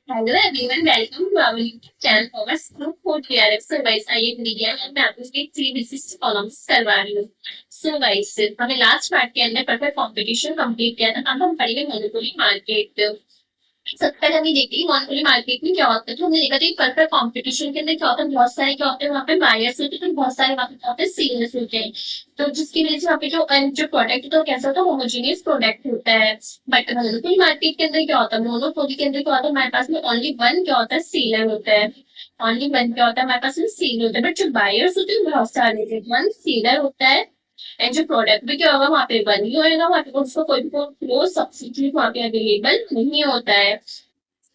Hello everyone, welcome to our YouTube channel for group 4 TRF. So guys, I am Riya और मैं आपको इसके 3 विशिष्ट कॉलम्स करवा रही हूँ। सो गाइस, हमने लास्ट पार्ट के अंदर परफेक्ट कंपटीशन कंप्लीट किया था। अब हम पढ़ेंगे मोनोपोली मार्केट। सबसे पहले हमने देखी मोनोपोली मार्केट में क्या होता है। तो हमने देखा था परफेक्ट कंपटीशन के अंदर क्या होता है, बहुत सारे क्या होते हैं वहाँ पे बायर्स होते हैं, तो बहुत सारे वहाँ पे क्या होते हैं, सेलर्स होते हैं। तो जिसकी वजह से वहाँ पे जो प्रोडक्ट होता है कैसा होता है, होमोजीनियस प्रोडक्ट होता है। बट मोनोपोली मार्केट के अंदर क्या होता है, मोनोपोली के अंदर क्या होता है, हमारे पास में ओनली वन क्या होता है, सेलर होता है। ओनली वन क्या होता है, हमारे पास में सेलर होता है। बट जो बायर्स होते हैं बहुत सारे होते हैं, वन सेलर होता है। एंड जो प्रोडक्ट भी क्या होगा वहाँ पे वन ही होएगा, वहाँ पे उसका कोई भी क्लोज सब्सिट्यूट वहाँ पे अवेलेबल नहीं होता है।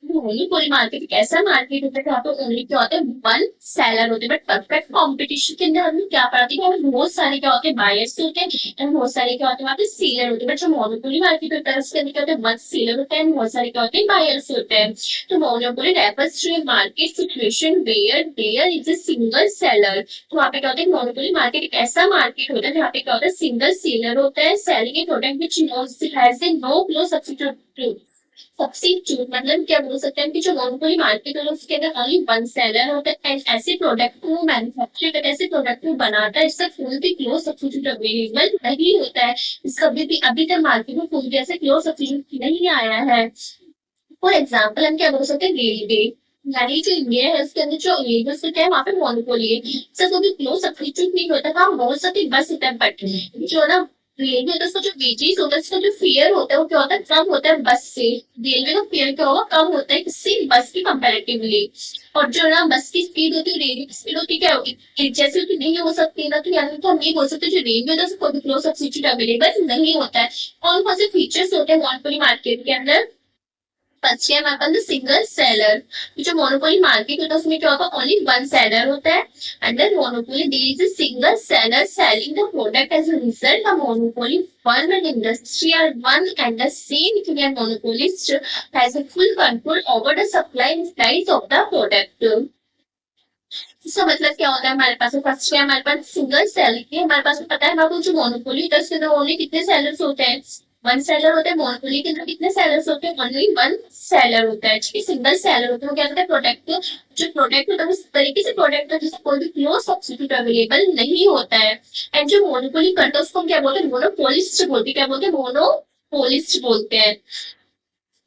ओनली पूरी मार्केट कैसा मार्केट होता है जहाँ पे ओनली क्या होता है, वन सेलर होते हैं। बट परफेक्ट कंपटीशन के अंदर हमने क्या पढ़ा था, कि बहुत सारे क्या होते हैं, बायर्स होते हैं एंड बहुत सारे क्या होते हैं वहाँ पे सेलर होते हैं। बट जो मोनोपोली मार्केट होता है उसके अंदर क्या होता है, वन सेलर होता है एंड बहुत सारे क्या होते हैं, बायर्स होते हैं। तो monopoly refers to a market situation where there is a single seller। तो वहाँ पे क्या होता है, मोनोपोली मार्केट एक ऐसा मार्केट होता है जहाँ पे क्या होता है, सिंगल सेलर होता है selling a product which has a no close substitute. Substitute मतलब क्या बोल सकते हैं कि जो मोनोपोली मार्केट है उसके अंदर ओनली वन सेलर होता है एंड ऐसे प्रोडक्ट को मैन्युफैक्चर करके ऐसे प्रोडक्ट को बनाता है जिसका कोई भी क्लोज सब्स्टिट्यूट अवेलेबल नहीं होता है। इसका अभी तक मार्केट में कोई भी ऐसे क्लोज सब्स्टिट्यूट नहीं आया है। फॉर एग्जाम्पल हम क्या बोल सकते हैं, रेलवे। यानी जो इंडिया है उसके अंदर जो रेलवे से क्या है वहाँ पे मोनोपोली है, इसका कोई भी क्लोज सब्स्टिट्यूट नहीं होता था। हम बोल सकते हैं बस इतना, बट जो ना रेलवे होता है उसका जो वेजेस होता है, उसका जो फेयर होता है वो क्या होता है, कम होता है बस से। रेलवे का फेयर क्या होगा, कम होता है किससे, बस की कंपेरेटिवली। और जो ना बस की स्पीड होती है, रेलवे की स्पीड होती है क्या होगी, एक जैसी होती नहीं हो सकती ना। तो यानी तो हम ये बोल सकते हैं जो रेलवे होता है उसका कोई भी क्लोज सब्स्टिट्यूट अवेलेबल नहीं होता है। कौन कौन से फीचर्स होते हैं मोनोपोली मार्केट के अंदर। फर्स्ट है हमारे पास सिंगल सेलर। जो मोनोपोली मार्केट होता है उसमें क्या होता है, ओनली वन सेलर होता है। Under monopoly there is a single seller selling the product. As a result the monopoly firm and industry are one and the same, क्योंकि monopolist has a full control over the supply and price of the product। इसका मतलब क्या होता है, हमारे पास first है हमारे पास सिंगल सेल की, हमारे पास पता है हमारे जो मोनोपोली होता है उसके अंदर ओनली कितने सेलर्स होते हैं, वन सेलर होता है। मोनोपोली के अंदर कितने सेलर्स होते हैं, ओनली वन सेलर होता है। ठीक है, सिंगल सेलर होता है। वो क्या होता है, प्रोडक्ट जो प्रोडक्ट होता है उस तरीके से प्रोडक्ट होता है जिससे कोई भी क्लोज सब्स्टिट्यूट अवेलेबल नहीं होता है। एंड जो मोनोपोली करता है उसको हम क्या बोलते हैं, मोनोपोलिस्ट बोलते हैं। क्या बोलते हैं, मोनोपोलिस्ट बोलते हैं।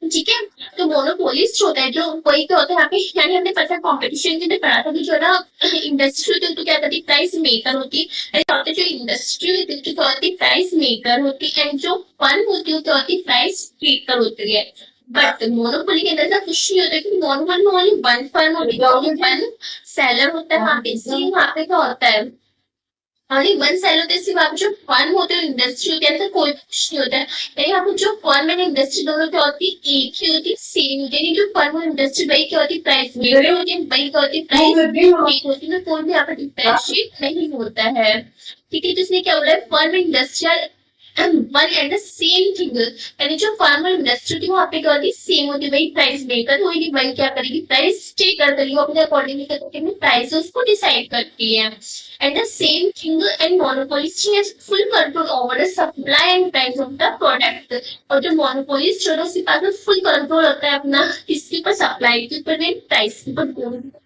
ठीक है, तो मोनोपोलिस्ट होता है जो कोई क्या होता है यहाँ पे, यानी हमने पता कंपटीशन के लिए पढ़ा था कि जो ना इंडस्ट्री होती है तो क्या होती है, प्राइस मेकर होती है। क्या होता है, जो इंडस्ट्री होती है तो क्या होती है, प्राइस मेकर होती है। एंड जो फर्म होती है क्या होती है, प्राइस ट्रेकर होती है। बट मोनोपोली के अंदर ऐसा कुछ नहीं होता है, क्योंकि मोनोपोली में ओनली वन फर्म होती है, ओनली वन सेलर होता है वहां पे। इसलिए वहां पे क्या होता है, ओनली वन सेल होता है। इसलिए वहां पे जो फर्म होते हैं इंडस्ट्री होती है ऐसा कोई कुछ नहीं होता है। यानी यहाँ पे जो फर्म एंड इंडस्ट्री दोनों क्या होती है, एक ही होती है, सेम होती है। यानी जो फर्म और इंडस्ट्री वही क्या होती है, प्राइस मेकर होती है, वही क्या होती है, प्राइस मेक होती है। कोई भी यहाँ पे डिफरेंशिएट नहीं होता है। ठीक है, तो इसलिए क्या हो रहा है, firm industrial one and the same thing. यानी जो फर्म और इंडस्ट्री थी वहां पे क्या होती है, सेम होती है। वही प्राइस मेकर होगी, वही क्या करेगी, प्राइस स्टेकर करेगी, अपने अकॉर्डिंगली करके प्राइस उसको डिसाइड करती है। And the same thing and monopolist has full control over the supply and price of the product। और जो monopolist होता है उसके पास में full control होता है अपना, किसके ऊपर, सप्लाई के ऊपर नहीं, प्राइस के ऊपर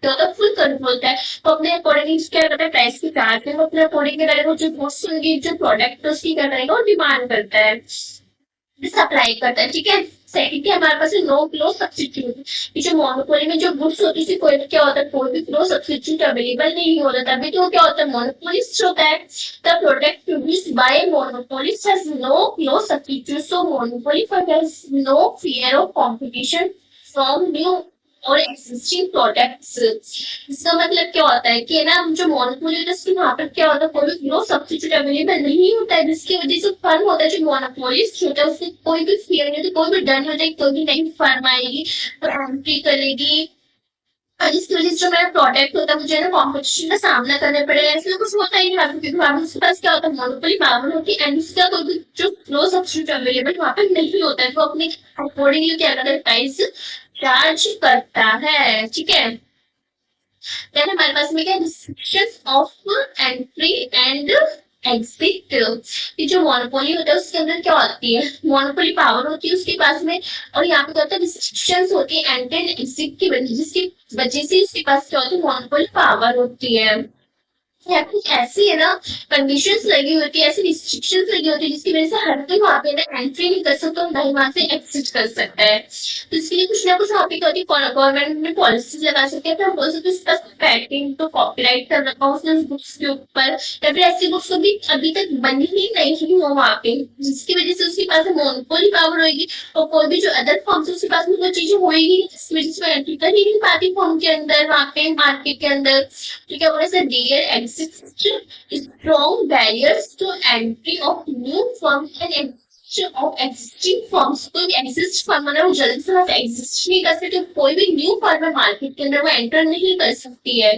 होता है, फुल कंट्रोल होता है। तो अपने अकॉर्डिंग क्या करता है, प्राइस की चार्ट है वो अपने अकॉर्डिंग करेगा, जो गुड्स होंगी जो प्रोडक्ट उसकी क्या करेगा, वो डिमांड करता है, सप्लाई करता है। ठीक है, सेकंड है हमारे पास नो क्लोज सब्स्टिट्यूट। जो मोनोपोली में जो गुड्स होती है कोई क्या होता है, कोई भी क्लोज सब्स्टिट्यूट अवेलेबल नहीं होता, तभी तो क्या होता है, मोनोपोलिस्ट होता है। The product produced by monopolist has no close substitute, so monopoly has no fear of competition from new और एग्जिस्टिंग प्रोडक्ट्स। इसका मतलब क्या होता है कि ना जो मोनोपोली होता है उसके वहां पर क्या होता है, कोई भी नो सब्स्टिट्यूट अवेलेबल नहीं होता है, जिसकी वजह से फर्म होता है जो मोनोपोलिस्ट होता है उससे कोई भी फियर नहीं होता, कोई भी डर नहीं होता, कोई भी नई फर्म आएगी और एंट्री करेगी और जिसकी वजह से जो मेरा प्रोडक्ट होता है मुझे ना कॉम्पिटिशन का सामना करना पड़ेगा। इसलिए कुछ होता ही नहीं वहां पे, क्योंकि वहां पे उसके पास क्या होता है, मोनोपोली पावर होती है एंड उसका कोई भी जो नो सब्स्टिट्यूट अवेलेबल वहां पे नहीं होता है। तो अपने अकॉर्डिंगली क्या करता है, प्राइस चार्ज करता है। ठीक है, then हमारे पास में क्या, restriction of entry and exit, ये जो मोनोपोली होता है उसके अंदर क्या होती है, मोनोपोली पावर होती है उसके पास में, और यहाँ पे क्या होता है रिस्ट्रिक्शंस होती है एंट्री एंड एग्जिट की वजह, जिसकी वजह से उसके पास क्या होती है मोनोपोली पावर होती है, या कुछ ऐसी है ना कंडीशंस लगी होती है, ऐसी रिस्ट्रिक्शंस लगी होती है जिसकी वजह से हर कोई वहां पे ना एंट्री नहीं कर सकता और ना ही वहां से एग्जिट कर सकता है। तो इसके लिए कुछ ना कुछ वहां पे क्या होती है गवर्नमेंट में पॉलिसीज लगा सकते हैं, बोल सकते हैं उसके पास पेटेंट तो कॉपीराइट कर रखा हो उसने उस बुक्स के ऊपर, या फिर ऐसी बुक्स अभी अभी तक बनी ही नहीं हो वहां पे, जिसकी वजह से उसके पास मोनोपोली पावर होगी, और कोई भी जो अदर फॉर्म्स उसके पास में वो चीजें होगी जिसकी वजह से एंट्री कर ही नहीं पाती फॉर्म के अंदर वहां पे मार्केट के अंदर। तो क्या बोला sir, there exist strong barriers to entry of new firms and existence of existing firms। कोई भी exist firm है वो जल्दी से वहां exist नहीं कर सकती, कोई भी न्यू फर्म है मार्केट के अंदर वो एंटर नहीं कर सकती है,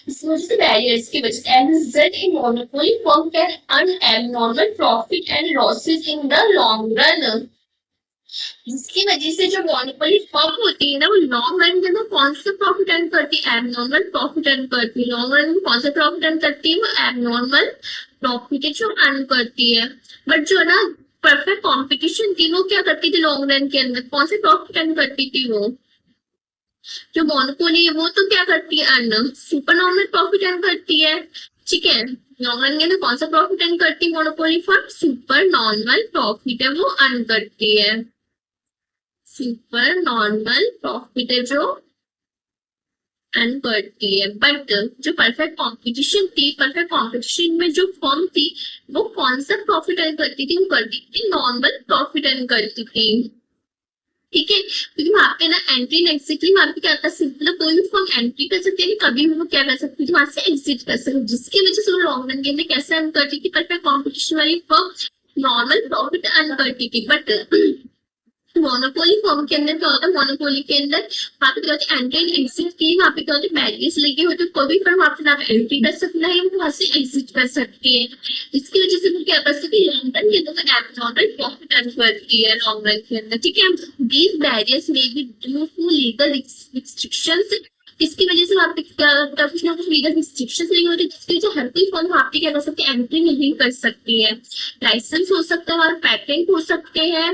इस वजह से बैरियर्स की वजह से exist in monopoly firm can earn abnormal profit and losses in the long run। जिसकी वजह से जो मोनोपोली फर्म होती है ना वो लॉन्ग रन के अंदर कौन सा प्रॉफिट अर्न करती है, एबनॉर्मल प्रॉफिट अर्न करती है। लॉन्ग रन में कौन सा प्रॉफिट अर्न करती है, वो एबनॉर्मल प्रॉफिट जो अर्न करती है। बट जो ना परफेक्ट कंपटीशन थी वो क्या करती थी लॉन्ग रन के अंदर, कौन से प्रॉफिट अर्न करती थी वो, जो मोनोपोली है वो तो क्या करती है earn, super normal profit earn करती है। ठीक है, लॉन्ग रन के अंदर कौन सा प्रॉफिट अर्न करती है monopoly firm, super normal profit है वो अर्न करती है, सुपर नॉर्मल प्रॉफिट है जो अर्न करती है। बट जो परफेक्ट कंपटीशन थी, परफेक्ट कंपटीशन में जो फर्म थी वो कौन सा प्रॉफिट अर्न करती थी, वो करती थी नॉर्मल प्रॉफिट अर्न करती थी। ठीक है, क्योंकि वहां पे ना एंट्री एग्जिट वहां पे क्या कर सकते हैं, कोई भी फर्म एंट्री कर सकते हैं, कभी भी वो क्या कर सकती थी वहां से एग्जिट कर सकते, जिसकी वजह से वो लॉन्ग रन के अंदर कैसे अर्न करती थी, परफेक्ट कॉम्पिटिशन वाली फर्म नॉर्मल प्रॉफिट अर्न करती थी। बट मोनोपोली फॉर्म के अंदर क्या होता है, मोनोपोली के अंदर वहां पे क्या होती है एंट्री एंड एग्जिट की, वहां पे क्या होती है बैरियर्स लगे होते, कोई भी फर्म वहां पे ना एंट्री कर सकता है वहां से एग्जिट कर सकती है, इसकी वजह से वो क्या कर सकती है लॉन्ग रन के अंदर एबनॉर्मल प्रॉफिट अर्न करती है लॉन्ग रन के अंदर। ठीक है, these barriers may be due to legal restrictions, इसकी वजह से वहां पे कुछ ना कुछ लीगल रिस्ट्रिक्शंस लगी होती है, जिसकी वजह से हर कोई फर्म वहां पे क्या कर सकती है एंट्री नहीं कर सकती है। लाइसेंस हो सकता है और पेटेंट हो सकते हैं,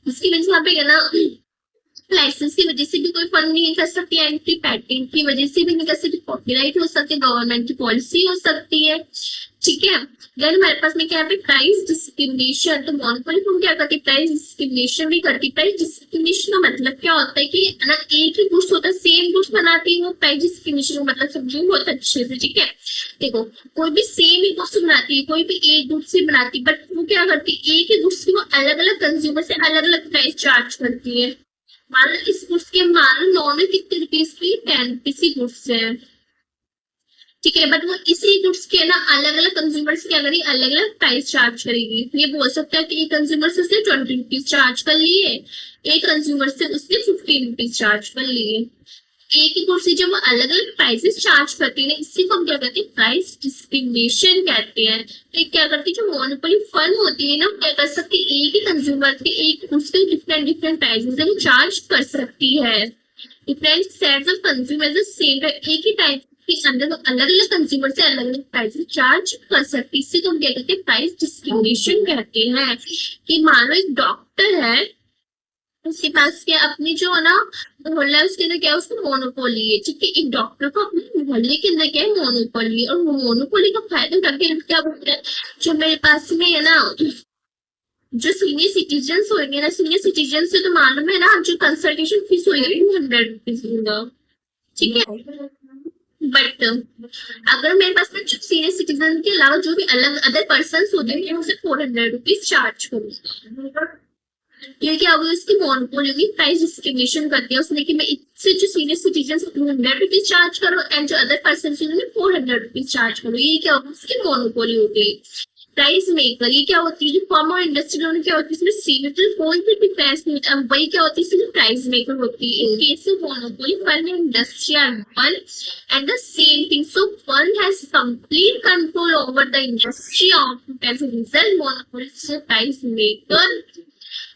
इसकी वजह से वहां पे ना लाइसेंस की वजह से भी कोई फर्म नहीं कर सकती एंट्री, पेटेंट की वजह से भी नहीं कर सकती, कॉपीराइट हो सकती है, गवर्नमेंट की पॉलिसी हो सकती है। ठीक है, देन हमारे पास में क्या है प्राइस डिस्क्रिमिनेशन, तो मोनोपोली फर्म क्या करती है प्राइस डिस्क्रिमिनेशन भी करती है। प्राइस डिस्क्रिमिनेशन का मतलब क्या होता है कि ना एक ही गुड्स होता है सेम गुड्स बनाती है वो, प्राइस डिस्क्रिमिनेशन का मतलब समझो बहुत अच्छे से। ठीक है, देखो कोई भी सेम ही गुड्स बनाती है, कोई भी एक गुड्स से बनाती है, बट वो क्या करती है एक ही गुड्स की वो अलग अलग कंज्यूमर से अलग अलग प्राइस चार्ज करती है। मान लो इस गुड्स के मान लो नॉर्मल कितने रुपीज की, 10 रुपीज की गुड्स है। ठीक है, बट वो इसी गुड्स के ना अलग अलग कंज्यूमर से क्या करेगी, अलग अलग प्राइस चार्ज करेगी। ये बोल सकता है कि एक कंज्यूमर से उसने 20 रुपीज चार्ज कर लिए, एक कंज्यूमर से उसने 15 रुपीज चार्ज कर लिए। एक ही गुड्स जब वो अलग अलग प्राइसेस चार्ज करती है, इसी को हम क्या कहते हैं प्राइस डिस्क्रिमिनेशन कहते हैं। तो क्या करती है जो मोनोपोली फर्म होती है ना क्या कर सकती है एक ही कंज्यूमर के एक गुड्स के डिफरेंट डिफरेंट प्राइसेस है वो चार्ज कर सकती है। Different sets of consumers same एक ही टाइप के अंदर तो अलग अलग कंज्यूमर से अलग अलग प्राइसेस चार्ज कर सकती है, इसी को हम क्या कहते हैं प्राइस डिस्क्रिमिनेशन कहते हैं। कि मान लो एक डॉक्टर है, उसके पास क्या अपनी जो है ना मोहल्ला है उसके अंदर क्या है उसको मोनोपोली है। ठीक है, एक डॉक्टर को अपने मोहल्ले के अंदर क्या है मोनोपोली, और वो मोनोपोली का फायदा उठा के क्या बोलते हैं जो मेरे पास में है ना जो सीनियर सिटीजन होंगे ना, सीनियर सिटीजन से तो मालूम है ना जो कंसल्टेशन फीस होगी 200 रुपीज होगा। ठीक है, बट अगर मेरे पास में सीनियर सिटीजन के अलावा जो भी अलग अदर पर्सन होते हैं उसे 400 रुपीज चार्ज करूंगा। ये क्या हुआ उसकी मोनोपोली होगी, प्राइस डिस्क्रिमिनेशन कर दिया उसने कि मैं इससे जो सीनियर सिटीजन 200 रुपीज चार्ज करो एंड जो अदर पर्सन 400 रुपीज चार्ज करो। ये क्या होगा उसकी मोनोपोली हो गई। प्राइस मेकर ये क्या होती है, फर्म और इंडस्ट्री दोनों क्या होती है इसमें सीमित कोई भी डिफरेंस नहीं होता, वही क्या होती है इसमें प्राइस मेकर होती है। In case of monopoly firm and industry are one and the same thing, so firm has complete control over the industry of as a result monopoly is a price maker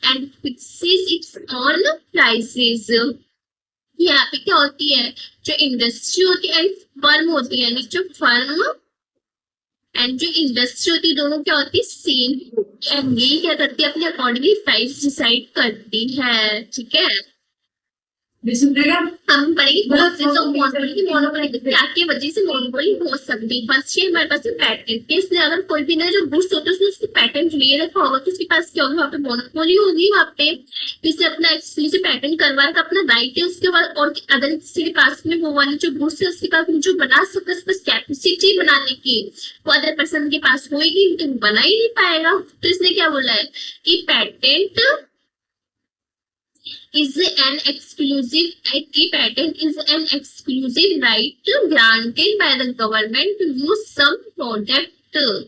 and fixes its own prices। यहाँ पे क्या होती है जो industry होती है firm होती है, जो फर्म एंड जो इंडस्ट्री होती है दोनों क्या होती है सेम, एंड यही क्या करती है अपने अकॉर्डिंगली प्राइस डिसाइड करती है। ठीक है, हम पढ़ेंगे बहुत चीजों मोनोपोली मोनोपोली की वजह से मोनोपोली हो सकती है। फर्स्ट ये हमारे पास पैटेंट, इसलिए अगर कोई भी ना जो गुड्स होता है उसने उसको पैटेंट लिए रखा होगा तो उसके पास क्या होगा, वहाँ पे मोनोपोली होगी, वहाँ पे किसी अपना एक्सक्लूसिव पैटेंट करवाने का अपना राइट है। उसके बाद और अगर किसी के पास में वो वाली जो गुड्स है उसके पास जो बना सकता है, उसके पास कैपेसिटी बनाने की वो अदर पर्सन के पास होगी तो बना ही नहीं पाएगा। तो इसने क्या बोला है कि patent is an exclusive patent is an exclusive right granted by the government to use some productive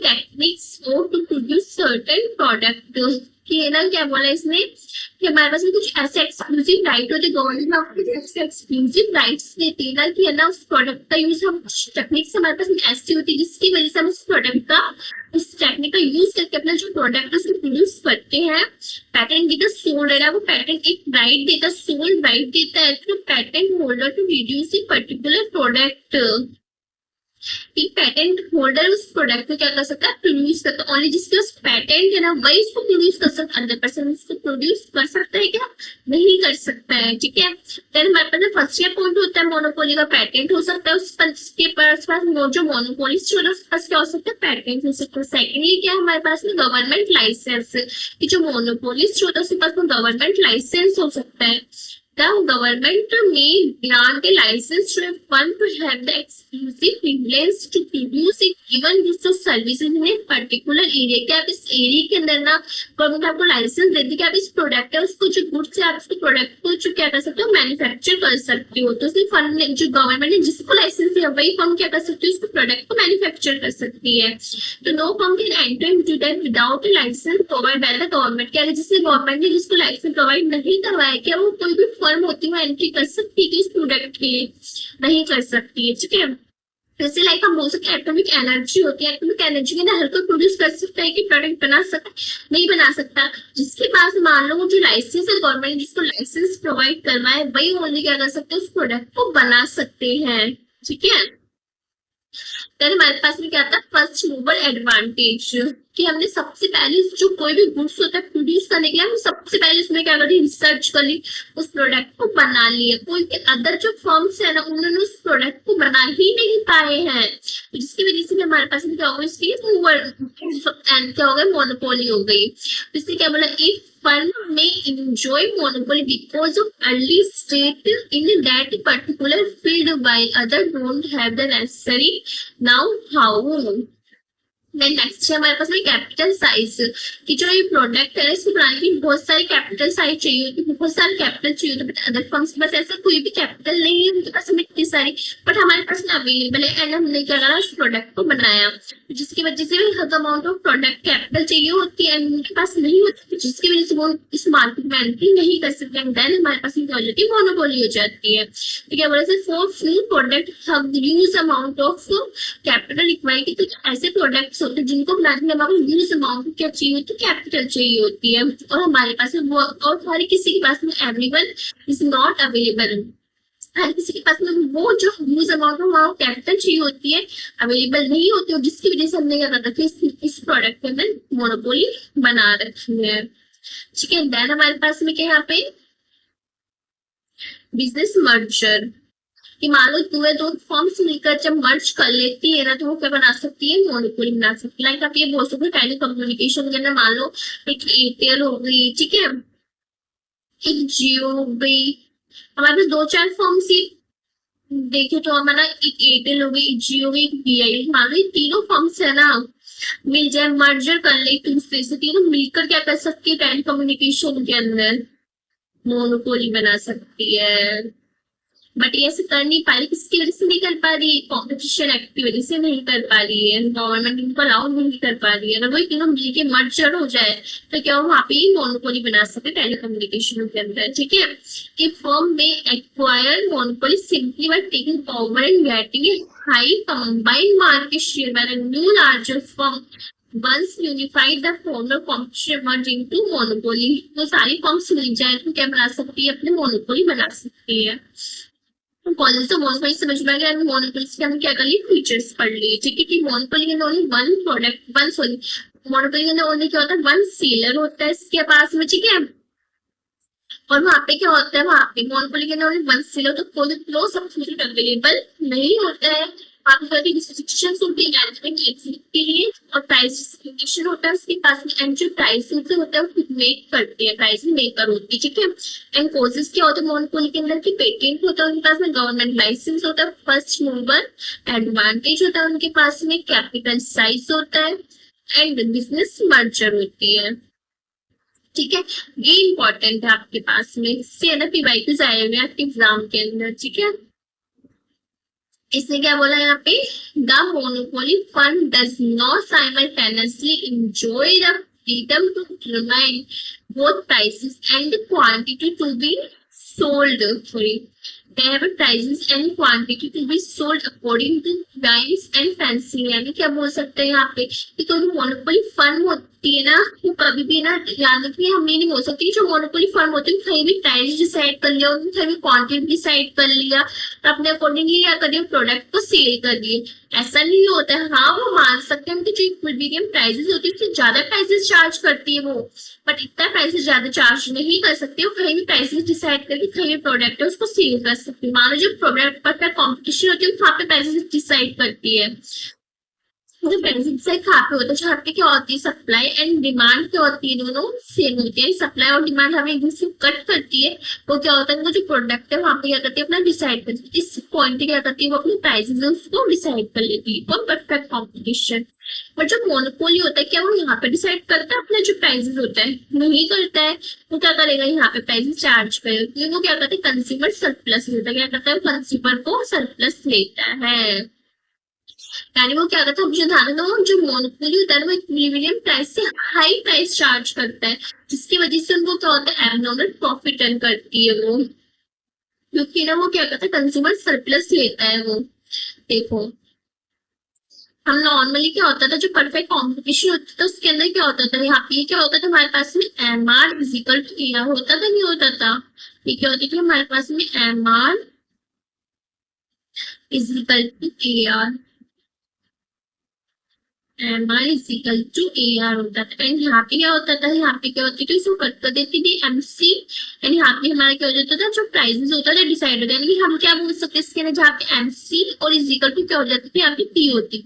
techniques or to produce certain product। कि ना क्या बोला इसने कि हमारे पास कुछ ऐसे एक्सक्लूसिव राइट होते, गवर्नमेंट आपको ऐसे एक्सक्लूसिव राइट्स देती है ना कि है ना उस प्रोडक्ट का यूज हम टेक्निक्स हमारे पास ऐसी होती है जिसकी वजह से हम उस प्रोडक्ट का उस टेक्निक का यूज करके अपना जो प्रोडक्ट उसको प्रोड्यूस करते हैं। पैटेंट देता सोल है, वो पैटेंट एक राइट देता, सोल राइट देता है to patent holder to reduce a particular product. एक पैटेंट होल्डर उस प्रोडक्ट को क्या कर सकता है, प्रोड्यूस करता है। ओनली जिसके पास पैटेंट है ना वही उसको प्रोड्यूस कर सकता है, अदर पर्सन उसको प्रोड्यूस कर सकता है क्या, नहीं कर सकता है। ठीक है, देन हमारे पास फर्स्ट ईयर पॉइंट होता है मोनोपोली का, पैटेंट हो सकता है उसके पास जो मोनोपोलिस्ट होता है उसके पास क्या हो सकता है, पैटेंट हो सकता है। सेकेंडली क्या है हमारे पास में गवर्नमेंट लाइसेंस, कि जो मोनोपोलिस्ट होता है उसके पास गवर्नमेंट लाइसेंस हो सकता है। The government may grant a license to a firm to have the exclusive privilege to produce a given goods or services in a particular area। क्या आप इस एरिया के अंदर ना गवर्नमेंट आपको लाइसेंस देती है कि आप इस प्रोडक्ट है उसको जो गुड्स है आप उसको प्रोडक्ट को जो क्या कर सकते हो, मैन्युफैक्चर कर सकते हो। तो सिर्फ फर्म ने जो गवर्नमेंट ने जिसको लाइसेंस दिया वही फर्म क्या कर सकती है, उसको प्रोडक्ट को मैन्युफैक्चर कर सकती है। तो no firm can enter into that without a license provide by the government. क्या जिसने गवर्नमेंट ने जिसको लाइसेंस प्रोवाइड नहीं करवाया क्या वो कोई भी फर्म होती है एंट्री कर सकती है इस प्रोडक्ट के लिए, नहीं कर सकती है। ठीक है, जैसे लाइक हम बोल सकते हैं एटॉमिक एनर्जी होती है, एटॉमिक एनर्जी के ना हर कोई प्रोड्यूस कर सकता है कि प्रोडक्ट बना सकता है, नहीं बना सकता। जिसके पास मान लो जो लाइसेंस है गवर्नमेंट जिसको लाइसेंस प्रोवाइड करवाए वही ओनली क्या कर सकते हैं, उस प्रोडक्ट को बना सकते हैं। ठीक है, फिर हमारे पास में क्या आता है फर्स्ट मूवर एडवांटेज, कि हमने सबसे पहले जो कोई भी गुड्स होता है प्रोड्यूस करने के लिए हम सबसे पहले इसमें क्या करी, रिसर्च कर ली, उस प्रोडक्ट को बना लिया। कोई अदर जो फर्म्स है ना उन्होंने उस प्रोडक्ट को बना ही नहीं पाए हैं, तो जिसकी वजह से हमारे पास क्या होगा, इसकी मूवर एंड क्या हो गया, मोनोपोली हो गई। तो इससे क्या बोला, एक firm may enjoy monopoly because of early state in that particular field while others don't have the necessary know-how। Then next है हमारे पास में कैपिटल साइज, कि जो ये प्रोडक्ट है इसको बनाने के लिए बहुत सारी कैपिटल साइज चाहिए होती है, बहुत सारे कैपिटल चाहिए होते हैं। बट अदर फर्म्स के पास ऐसा कोई भी कैपिटल नहीं है, उनके पास में इतनी सारी, बट हमारे पास में अवेलेबल है एंड हमने क्या करा उस प्रोडक्ट को बनाया, जिसकी वजह से हद अमाउंट ऑफ प्रोडक्ट कैपिटल चाहिए होती है एंड उनके पास नहीं होती, जिसकी वजह से वो इस मार्केट में एंट्री नहीं कर सकते हैं। देन हमारे पास क्या हो जाती है, मोनोपोली हो जाती है। तो क्या बोला, for few product have huge amount of capital required, कि कुछ ऐसे प्रोडक्ट्स होते हैं जिनको बनाने में हमारे ह्यूज अमाउंट क्या चाहिए होती है, कैपिटल चाहिए होती है, और हमारे पास में वो और हर किसी के पास में एवरीवन इज नॉट अवेलेबल, हर किसी के पास में वो जो ह्यूज अमाउंट में कैपिटल चाहिए होती है अवेलेबल नहीं होती है, जिसकी वजह से हमने क्या कर रखा है, इस प्रोडक्ट पे हमने मोनोपोली बना रखी है। ठीक है, देन हमारे पास में क्या यहाँ पे बिजनेस मर्जर, कि मान लो तुम्हें दो फॉर्म्स मिलकर जब मर्ज कर लेती है ना तो वो क्या बना सकती है, मोनोपोली बना सकती है। लाइक आप ये बोल सकते हो टेली कम्युनिकेशन के अंदर मान लो एक एयरटेल हो गई, ठीक है, एक जियो हो गई, हमारे पास दो चार फॉर्म्स ही देखे तो हमारा एक एयरटेल हो गई, जियो हो गई, वीआई, मान लो ये तीनों फॉर्म्स है ना मिल जाए, मर्जर कर ले एक दूसरे से, तीनों मिलकर क्या कर सकती है, टेली कम्युनिकेशन के अंदर मोनोपोली बना सकती है। बट ये ऐसे कर नहीं पा रही, किसकी वजह से नहीं कर पा रही, कॉम्पिटिशन एक्ट की वजह से नहीं कर पा रही है, गवर्नमेंट इनको अलाउ नहीं कर पा रही है। अगर वही तीनों मिलके मर्जर हो जाए तो क्या वहां पे ही मोनोपोली बना सकते टेलीकम्युनिकेशन के अंदर। ठीक है, a firm may acquire monopoly simply by taking over and getting a high combined market share by a new larger firm once unified the former competition merge into monopoly। तो सारी firms मिल जाए तो क्या बना सकती है, अपने मोनोपोली बना सकती है। कॉलेज से मोनोपोली समझ में आ गया। मोनोपोली के हम क्या कर लिए, फीचर्स पढ़ लिए। ठीक है कि मोनोपोली के अंदर only one product, one sorry, monopoly के अंदर ओनली क्या होता है, वन सेलर होता है इसके पास में। ठीक है, और वहां पे क्या होता है, वहां पे मोनोपोली के अंदर वन सेलर, तो कोई फ्लो सब्सिट्यूट अवेलेबल नहीं होता है। आपकी रिस्ट्रिक्शंस होती है मैनेजमेंट के लिए, और प्राइस डिस्ट्रीब्यूशन होता है उसके पास में, एंड जो प्राइसिंग होता है वो मेक करते हैं, प्राइसिंग मेकर होती है। ठीक है, एंड कोर्सेज क्या होता है मोनोपोली के अंदर की, पेटेंट होता है उनके पास में, गवर्नमेंट लाइसेंस होता है, फर्स्ट मूवर एडवांटेज होता है उनके पास में, कैपिटल साइज होता है, एंड बिजनेस मर्जर होती है। ठीक है, ये इंपॉर्टेंट है आपके पास में, इससे है ना पीवाईक्यूज आए हुए हैं आपके एग्जाम के अंदर। ठीक है, इसने क्या बोला यहाँ पे, the monopoly fund does not simultaneously enjoy the freedom to determine both prices and the quantity to be sold. Sorry, they have prices and quantity to be sold according to price and fancy. यानी क्या बोल सकते हैं यहाँ पे कि कोई monopoly firm होती है ना, वो कभी भी ना, याद रखिए हम ये नहीं बोल सकते जो मोनोपोली फर्म होती है कहीं भी प्राइस डिसाइड कर लिया, उन्होंने कहीं भी क्वांटिटी डिसाइड कर लिया, अपने अकॉर्डिंगली या करिए प्रोडक्ट को सेल कर दिए, ऐसा नहीं होता है। हाँ, वो मान सकते हैं कि जो इक्विलिब्रियम प्राइसेस होती है उससे ज्यादा प्राइसेस चार्ज करती है वो, बट इतना प्राइसेस ज्यादा चार्ज नहीं कर सकती, वो कहीं भी प्राइसेस डिसाइड करके कहीं भी प्रोडक्ट है उसको सेल कर सकती है। मानो जो प्रोडक्ट पर कॉम्पिटिशन होती है वहां पे प्राइसेस डिसाइड करती है। तो प्राइसेस से कहाँ पे होता है, जहाँ पे क्या होती है, सप्लाई एंड डिमांड क्या होती है, दोनों सेम होती है। सप्लाई और डिमांड हमें एक दूसरे को कट करती है, वो क्या होता है, वो जो प्रोडक्ट है वहां पे क्या करती है, अपना डिसाइड करती है, इस पॉइंट पे क्या करती है, वो अपने प्राइसेस उसको डिसाइड कर लेती है फॉर परफेक्ट कॉम्पिटिशन। बट जो मोनोपोली होता है क्या वो यहाँ पे डिसाइड करता है अपने जो प्राइसेस होता है, नहीं करता है। वो क्या करेगा, यहाँ पे प्राइसेस चार्ज करेगा, वो क्या करते हैं, कंज्यूमर सरप्लस लेता है, क्या करता है, कंज्यूमर को सरप्लस लेता है। यानी वो क्या करता है, जो धारण जो मोनोपोली होता है वो इक्विलिब्रियम प्राइस से हाई प्राइस चार्ज करता है, जिसकी वजह से उनको क्या होता है, एबनॉर्मल प्रॉफिट अर्न करती है वो, क्योंकि ना वो क्या करता है, कंज्यूमर सरप्लस लेता है वो। देखो, हम नॉर्मली क्या होता था, जो परफेक्ट कॉम्पिटिशन होता था उसके अंदर क्या होता था, यहाँ पे क्या होता था हमारे पास में M R is equal to A R होता था, नहीं होता था, ये क्या होती थी हमारे पास में M R is equal to A R, M R is equal to A R होता था। एंड यहाँ पे क्या होता था, यहाँ पे क्या होती थी, उसको कट कर देती थी एमसी, एंड यहाँ पे हमारा क्या हो जाता था, जो प्राइसेस होता था डिसाइड होता है। यानी हम क्या बोल सकते हैं इसके अंदर, जहाँ पे एमसी और इजिकल टू क्या हो जाती थी, यहाँ पे पी होती।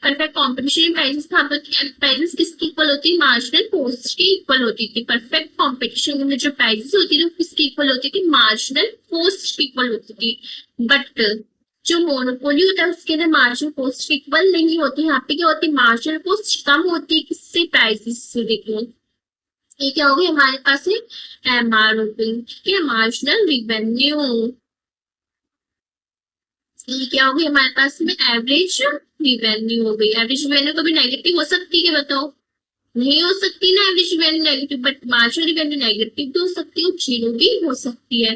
परफेक्ट कॉम्पिटिशन प्राइसेस कहाँ पर, प्राइसेस किसकी इक्वल होती है, मार्जिनल कॉस्ट की इक्वल होती थी। परफेक्ट कॉम्पिटिशन में जो प्राइसेस होती थी वो किसकी इक्वल होती थी, मार्जिनल कॉस्ट की इक्वल होती थी। बट जो मोनोपोली होता है उसके अंदर मार्जिनल कॉस्ट इक्वल नहीं होती, यहाँ पे क्या होती है, मार्जिनल कॉस्ट कम होती है किससे, प्राइसेस से। देखो ये क्या होगी हमारे पास है, एम आर हो गई, ठीक है, मार्जिनल रिवेन्यू। ये क्या होगी हमारे पास में, एवरेज रिवेन्यू हो गई। एवरेज रिवेन्यू कभी नेगेटिव हो सकती है, बताओ, नहीं हो सकती ना average revenue negative, but marginal revenue negative भी हो सकती है, जीरो भी हो सकती है।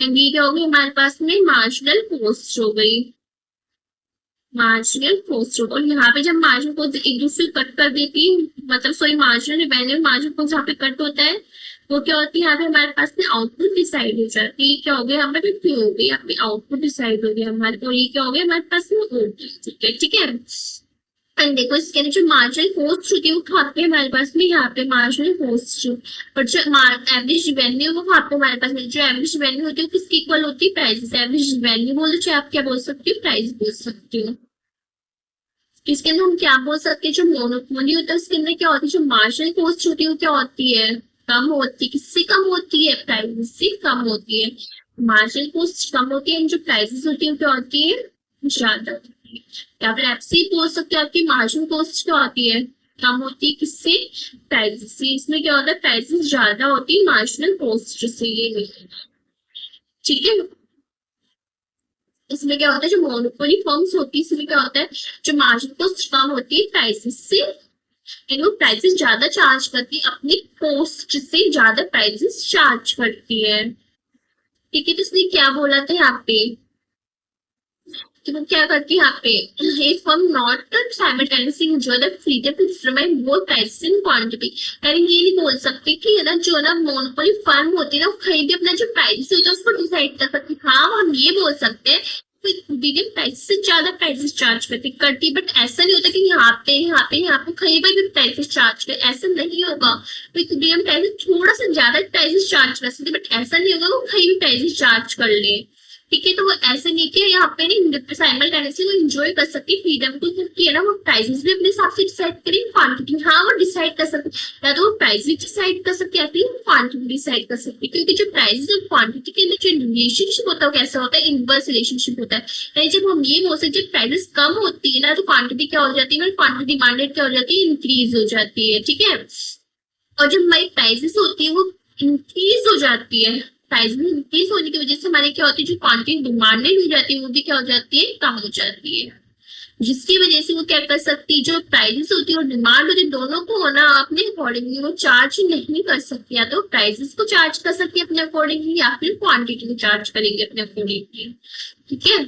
एंड ये क्या होगी हमारे पास में, मार्जिनल कॉस्ट हो गई, मार्जिनल कॉस्ट होगा। और यहाँ पे जब मार्जिनल कॉस्ट एक दूसरे कट कर देती है, मतलब sorry marginal revenue marginal cost जहाँ पे कट होता है वो क्या होती है, यहाँ पे हमारे पास में आउटपुट डिसाइड हो जाती है। क्या हो गया यहाँ पे, क्यों हो गया, यहाँ पे आउटपुट डिसाइड हो गया हमारे, और ये क्या हो गया हमारे पास में, ठीक है, ठीक है। एंड देखो इसके अंदर जो मार्जिनल कॉस्ट होती है वो कहाँ पे हमारे पास में, यहाँ पे मार्जिनल कॉस्ट, और जो एवरेज रिवेन्यू वो वहाँ पे हमारे पास में, जो एवरेज रिवेन्यू होती है किसकी इक्वल होती है, प्राइस। एवरेज रिवेन्यू बोलो चाहे आप क्या बोल सकते हो, प्राइस बोल सकते हो। इसके अंदर हम क्या बोल सकते हैं, जो मोनोपोली होता है उसके अंदर क्या होती है, जो मार्जिनल कॉस्ट होती है वो क्या होती है, कम होती है, किससे कम होती है, प्राइस से कम होती है। मार्जिनल कॉस्ट कम होती है, जो प्राइसेस होती है वो क्या होती है, ज्यादा होती है। या फिर ऐसे ही बोल सकते हो आपकी मार्जिनल कॉस्ट क्या होती है, कम होती है, किससे, प्राइसेस से। इसमें क्या होता है, प्राइसेस ज्यादा होती है मार्जिनल कॉस्ट से, ये ठीक है। इसमें क्या होता है, जो मोनोपोली फर्म्स होती है इसमें क्या होता है, जो मार्जिन कॉस्ट कम होती है प्राइसेस से, वो प्राइसेस ज्यादा चार्ज करती है, अपनी कॉस्ट से ज्यादा प्राइसेस चार्ज करती है। ठीक है, तो इसने क्या बोला था यहाँ पे, कि वो क्या करती है यहाँ पे, एक firm not simultaneously enjoy the freedom to determine both prices and quantity. यानी ये नहीं बोल सकते कि ना जो ना मोनोपोली फर्म होती है ना, वो कहीं भी अपना जो प्राइस होता है उसको डिसाइड कर सकती है। हाँ, हम ये बोल सकते हैं मीडियम प्राइस से ज्यादा प्राइसेस चार्ज करती, बट ऐसा नहीं होता कि यहाँ पे कहीं पर भी प्राइसेस चार्ज करे, ऐसा नहीं होगा। मीडियम प्राइस थोड़ा सा ज्यादा प्राइसेस चार्ज कर सकते, बट ऐसा नहीं होगा वो कहीं भी प्राइसेस चार्ज कर ले। ठीक है, तो वो ऐसे नहीं कि यहाँ पे नहीं साइमल्टेनियसली वो एंजॉय कर सकती फ्रीडम को, क्योंकि है ना वो प्राइसेस भी अपने हिसाब से डिसाइड करेंगे, क्वांटिटी हाँ वो डिसाइड कर सकती, या तो वो प्राइस भी डिसाइड कर सकती है या फिर क्वांटिटी डिसाइड कर सकती है। क्योंकि जो प्राइस और क्वांटिटी के अंदर जो रिलेशनशिप होता है वो कैसा होता है, इनवर्स रिलेशनशिप होता है। यानी जब हम ये बोल सकते हैं प्राइसेस कम होती है ना, तो क्वांटिटी क्या हो जाती है, क्वांटिटी डिमांडेड क्या हो जाती है, इंक्रीज हो जाती है। ठीक है, और जब हमारी प्राइसेस होती है वो इंक्रीज हो जाती है, प्राइस में इंक्रीज होने की वजह से हमारी क्या होती है, जो क्वांटिटी डिमांडेड हो जाती है वो भी क्या हो जाती है, कम हो जाती है। जिसकी वजह से वो क्या कर सकती है, जो प्राइसेस होती है और डिमांड होती है दोनों को ना अपने अकॉर्डिंगली वो चार्ज नहीं कर सकती, या तो प्राइसेस को चार्ज कर सकती है अपने अकॉर्डिंगली या फिर क्वांटिटी को चार्ज करेंगे अपने अकॉर्डिंगली। ठीक है,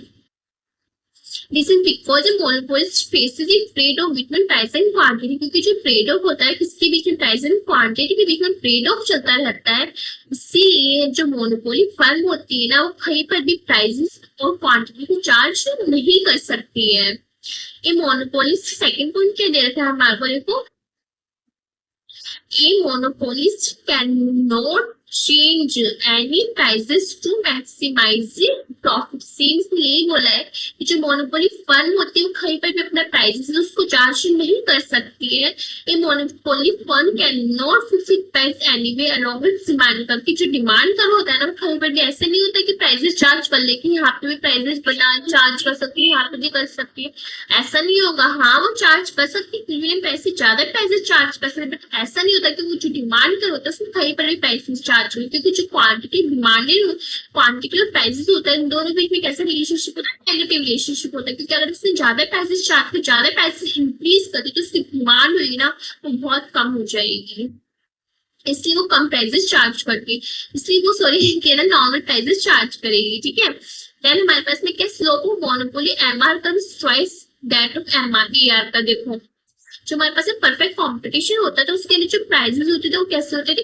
this is because A monopolist faces A trade off between price and quantity. क्योंकि जो ट्रेड ऑफ होता है किसके बीच में, प्राइस एंड क्वांटिटी के बीच में ट्रेड ऑफ चलता रहता है। इसीलिए जो मोनोपोली फर्म होती है ना, वो कहीं पर भी प्राइसेस और क्वांटिटी को चार्ज नहीं कर सकती है। ये मोनोपोलिस्ट सेकंड पॉइंट क्या दे रखा है हमारे को, देखो, a monopolist cannot change any prices to maximize profit। Same यही बोला है कि जो मोनोपोली फर्म होती है वो कहीं पर भी अपना प्राइसेस उसको चार्ज नहीं कर सकती है। ये monopoly firm can not fix it price anyway along with demand curve. की जो डिमांड कर्व होता है ना, कहीं पर भी ऐसे नहीं होता कि प्राइसेस चार्ज कर ले कि यहाँ पे भी प्राइसेस बना चार्ज कर सकती है, यहाँ पे भी कर सकती है, ऐसा नहीं होगा। हाँ वो चार्ज कर सकती है, पैसे ज्यादा प्राइसेस चार्ज कर सकते, बट ऐसा नहीं होता कि वो जो डिमांड कर होता है उसमें कहीं पर भी प्राइसेस चार्ज करें। क्योंकि जो क्वांटिटी डिमांडेड क्वांटिटी और प्राइसेस होता है, इन दोनों के बीच में कैसा रिलेशनशिप होता है, नेगेटिव रिलेशनशिप होता है। क्योंकि अगर उसने ज्यादा प्राइसेस चार्ज कर, ज्यादा प्राइसेस इंक्रीज करती तो उसकी डिमांड होगी ना वो बहुत कम हो जाएगी, इसलिए वो कम प्राइसेस चार्ज करती, इसलिए वो सॉरी ना नॉर्मल प्राइसेस चार्ज करेगी। ठीक है, देन हमारे पास में क्या स्लोप ऑफ मोनोपोली एमआर का twice that of MR ER का। देखो जो हमारे पास परफेक्ट कंपटीशन होता है तो उसके लिए जो प्राइसेस होते थे वो कैसे होते थे,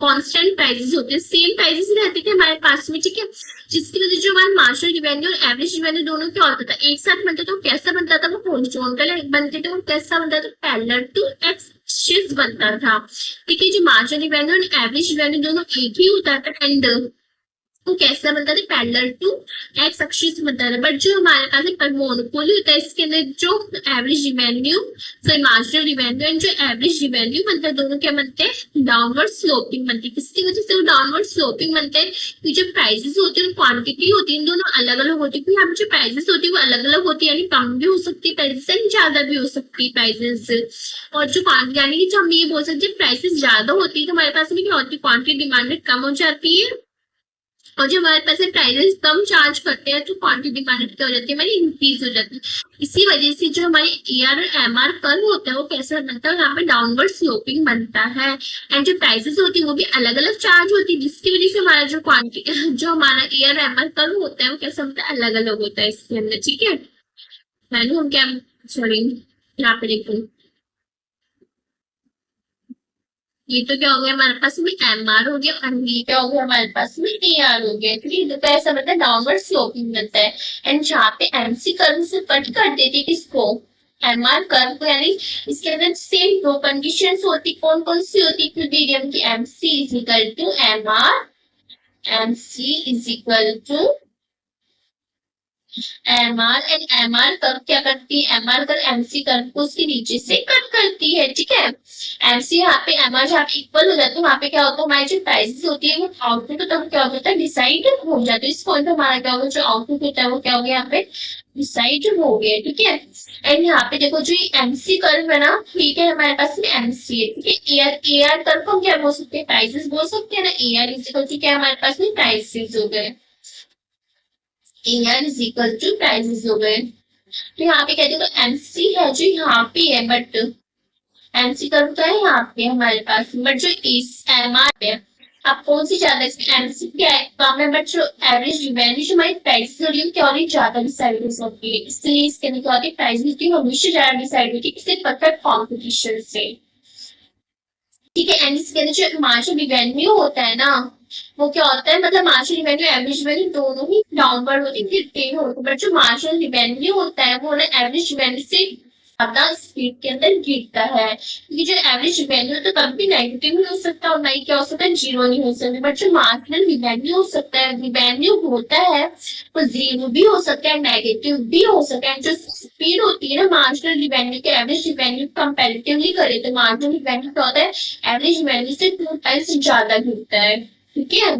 कांस्टेंट प्राइसेस होते हैं, सेम प्राइसेस रहते थे हमारे पास में। ठीक है, जिसकी वजह से जो हमारा मार्जिनल रिवेन्यू और एवरेज रिवेन्यू दोनों क्या होता था, एक साथ बनता था। वो कैसा बनता था, वो हॉरिजॉन्टल बनते थे, वो कैसा बनता था, पैरेलल टू एक्सिस बनता था। ठीक है, जो मार्जिनल रिवेन्यू और एवरेज रिवेन्यू दोनों एक ही होता था, एंड वो कैसा बनता था, पैरेलल टू एक्स एक्सिस बनता था। बट जो हमारे पास मोनोपोली होता है इसके अंदर जो average revenue sorry marginal revenue and जो एवरेज रिवेन्यू बनता है दोनों क्या बनते हैं, डाउनवर्ड स्लोपिंग बनती है। किसकी वजह से वो डाउनवर्ड स्लोपिंग बनते हैं, क्योंकि जो प्राइसेस होती है क्वांटिटी होती है दोनों अलग अलग होती है। यहाँ पे जो प्राइसेस होती है वो अलग अलग होती है, यानी कम भी हो सकती है प्राइसेस एंड ज्यादा भी हो सकती है प्राइसेस। और जो यानी कि हम ये बोल सकते हैं प्राइसेस ज्यादा होती है तो हमारे पास में क्या होती है, क्वांटिटी डिमांडेड कम हो जाती है, और जो हमारे पास प्राइसेस कम चार्ज करते हैं तो क्वांटिटी डिमांडेड क्या हो जाती है, हमारी इंक्रीज हो जाती है। इसी वजह से जो हमारे एआर और एमआर कर्व होता है वो कैसा बनता है, यहाँ पे डाउनवर्ड स्लोपिंग बनता है, एंड जो प्राइसेस होती है वो भी अलग अलग चार्ज होती है, जिसकी वजह से हमारा जो क्वांटिटी जो हमारा एआर एमआर कर्व होता है वो कैसा होता है, अलग अलग होता है इसके अंदर। ठीक है, मैंने हम क्या सॉरी यहाँ पे देखो, ये तो क्या हो गया हमारे पास में एमआर हो गया, और ये क्या हो गया हमारे पास में एआर हो गया। ठीक है, तो ऐसा मतलब डाउनवर्ड स्लोपिंग बनता है। एंड जहाँ पे एमसी कर्व से कट कर देते हैं किसको, एमआर कर्व को, यानी इसके अंदर सेम दो कंडीशंस होती, कौन कौन सी होती, इक्विलिब्रियम की MC is equal to MR, MC is equal to MR, and MR curve क्या करती है, एमआर कर्व एमसी कर्व को उसके नीचे से कट करती है। ठीक है, एमसी यहाँ पे एमआर जहाँ पे इक्वल हो जाता है वहां पे क्या होता है, हमारी जो प्राइसेस होती है वो आउटपुट होता है क्या होता है, डिसाइड हो जाता है। इस पॉइंट पे हमारा क्या होगा, जो आउटपुट होता है वो क्या हो गया यहाँ पे डिसाइड हो गया। ठीक है, एंड यहाँ पे देखो जो एमसी कर्व है ना, ठीक है हमारे पास में एमसी है। ठीक है, एआर एआर कर्व को क्या बोल सकते हैं, प्राइसेस बोल सकते हैं ना, एआर इज इक्वल टू क्या हमारे पास में प्राइसेस हो गए, AR is equal to prices हो गए। तो यहाँ पे कहते हैं एमसी है जो यहाँ पे है, बट एमसी कर्व तो है यहाँ पे हमारे पास, बट जो एमआर है आप कौन सी ज्यादा इसमें एमसीक्यू क्या है कम है, बट जो एवरेज रिवेन्यू जो हमारी प्राइस हो रही है क्या हो रही है, ज्यादा डिसाइड हो सकती है, इसलिए इसके अंदर क्या होती है, प्राइस की हमेशा ज्यादा डिसाइड होती है किसी परफेक्ट कॉम्पिटिशन से। ठीक है, एंड इसके अंदर जो मार्जिनल रिवेन्यू होता है ना, वो क्या होता है, मतलब मार्जिनल रिवेन्यू एवरेज रिवेन्यू दोनों ही डाउनवर्ड होती है, गिरते होते हैं, बट जो मार्जिनल रिवेन्यू होता है वो ना एवरेज रिवेन्यू से ज्यादा स्पीड के अंदर गिरता है, क्योंकि जो एवरेज रिवेन्यू तो कभी भी नेगेटिव नहीं हो सकता और नहीं क्या हो सकता है, जीरो नहीं हो सकता, बट जो मार्जिनल रिवेन्यू हो सकता है, रिवेन्यू होता है वो जीरो भी हो सकता है, नेगेटिव भी हो सकता है। जो स्पीड होती है ना मार्जिनल रिवेन्यू के एवरेज रिवेन्यू कंपैरेटिवली करे तो मार्जिनल रिवेन्यू क्या होता है, एवरेज रिवेन्यू से 2 टाइम्स ज्यादा गिरता है। ठीक है,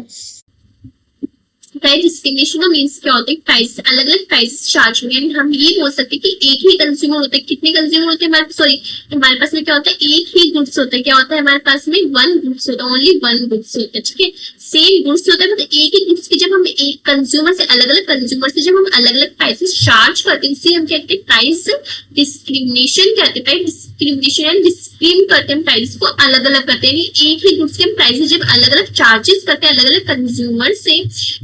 प्राइस डिस्क्रिमिनेशन मीन्स क्या होता है, प्राइस अलग अलग प्राइस चार्ज होंगे, हम ये बोल सकते हैं कि एक ही कंज्यूमर होता है, कितने कंज्यूमर होते हैं हमारे, सॉरी हमारे पास में क्या होता है, एक ही गुड्स होता है, क्या होता है हमारे पास में वन गुड्स होता है, ओनली वन गुड्स होता है। ठीक है, सेम गुड्स होता है, मतलब एक ही गुड्स की जब हम एक कंज्यूमर से अलग अलग कंज्यूमर से जब हम अलग अलग प्राइसेस चार्ज करते हैं, इसे हम कहते हैं प्राइस डिस्क्रिमिनेशन कहते हैं, प्राइस डिस्क्रिमिनेशन एंड डिस्क्रीम करते हैं, प्राइस को अलग अलग करते हैं, एक ही गुड्स के हम प्राइसेस जब अलग अलग चार्जेस करते हैं अलग अलग कंज्यूमर से,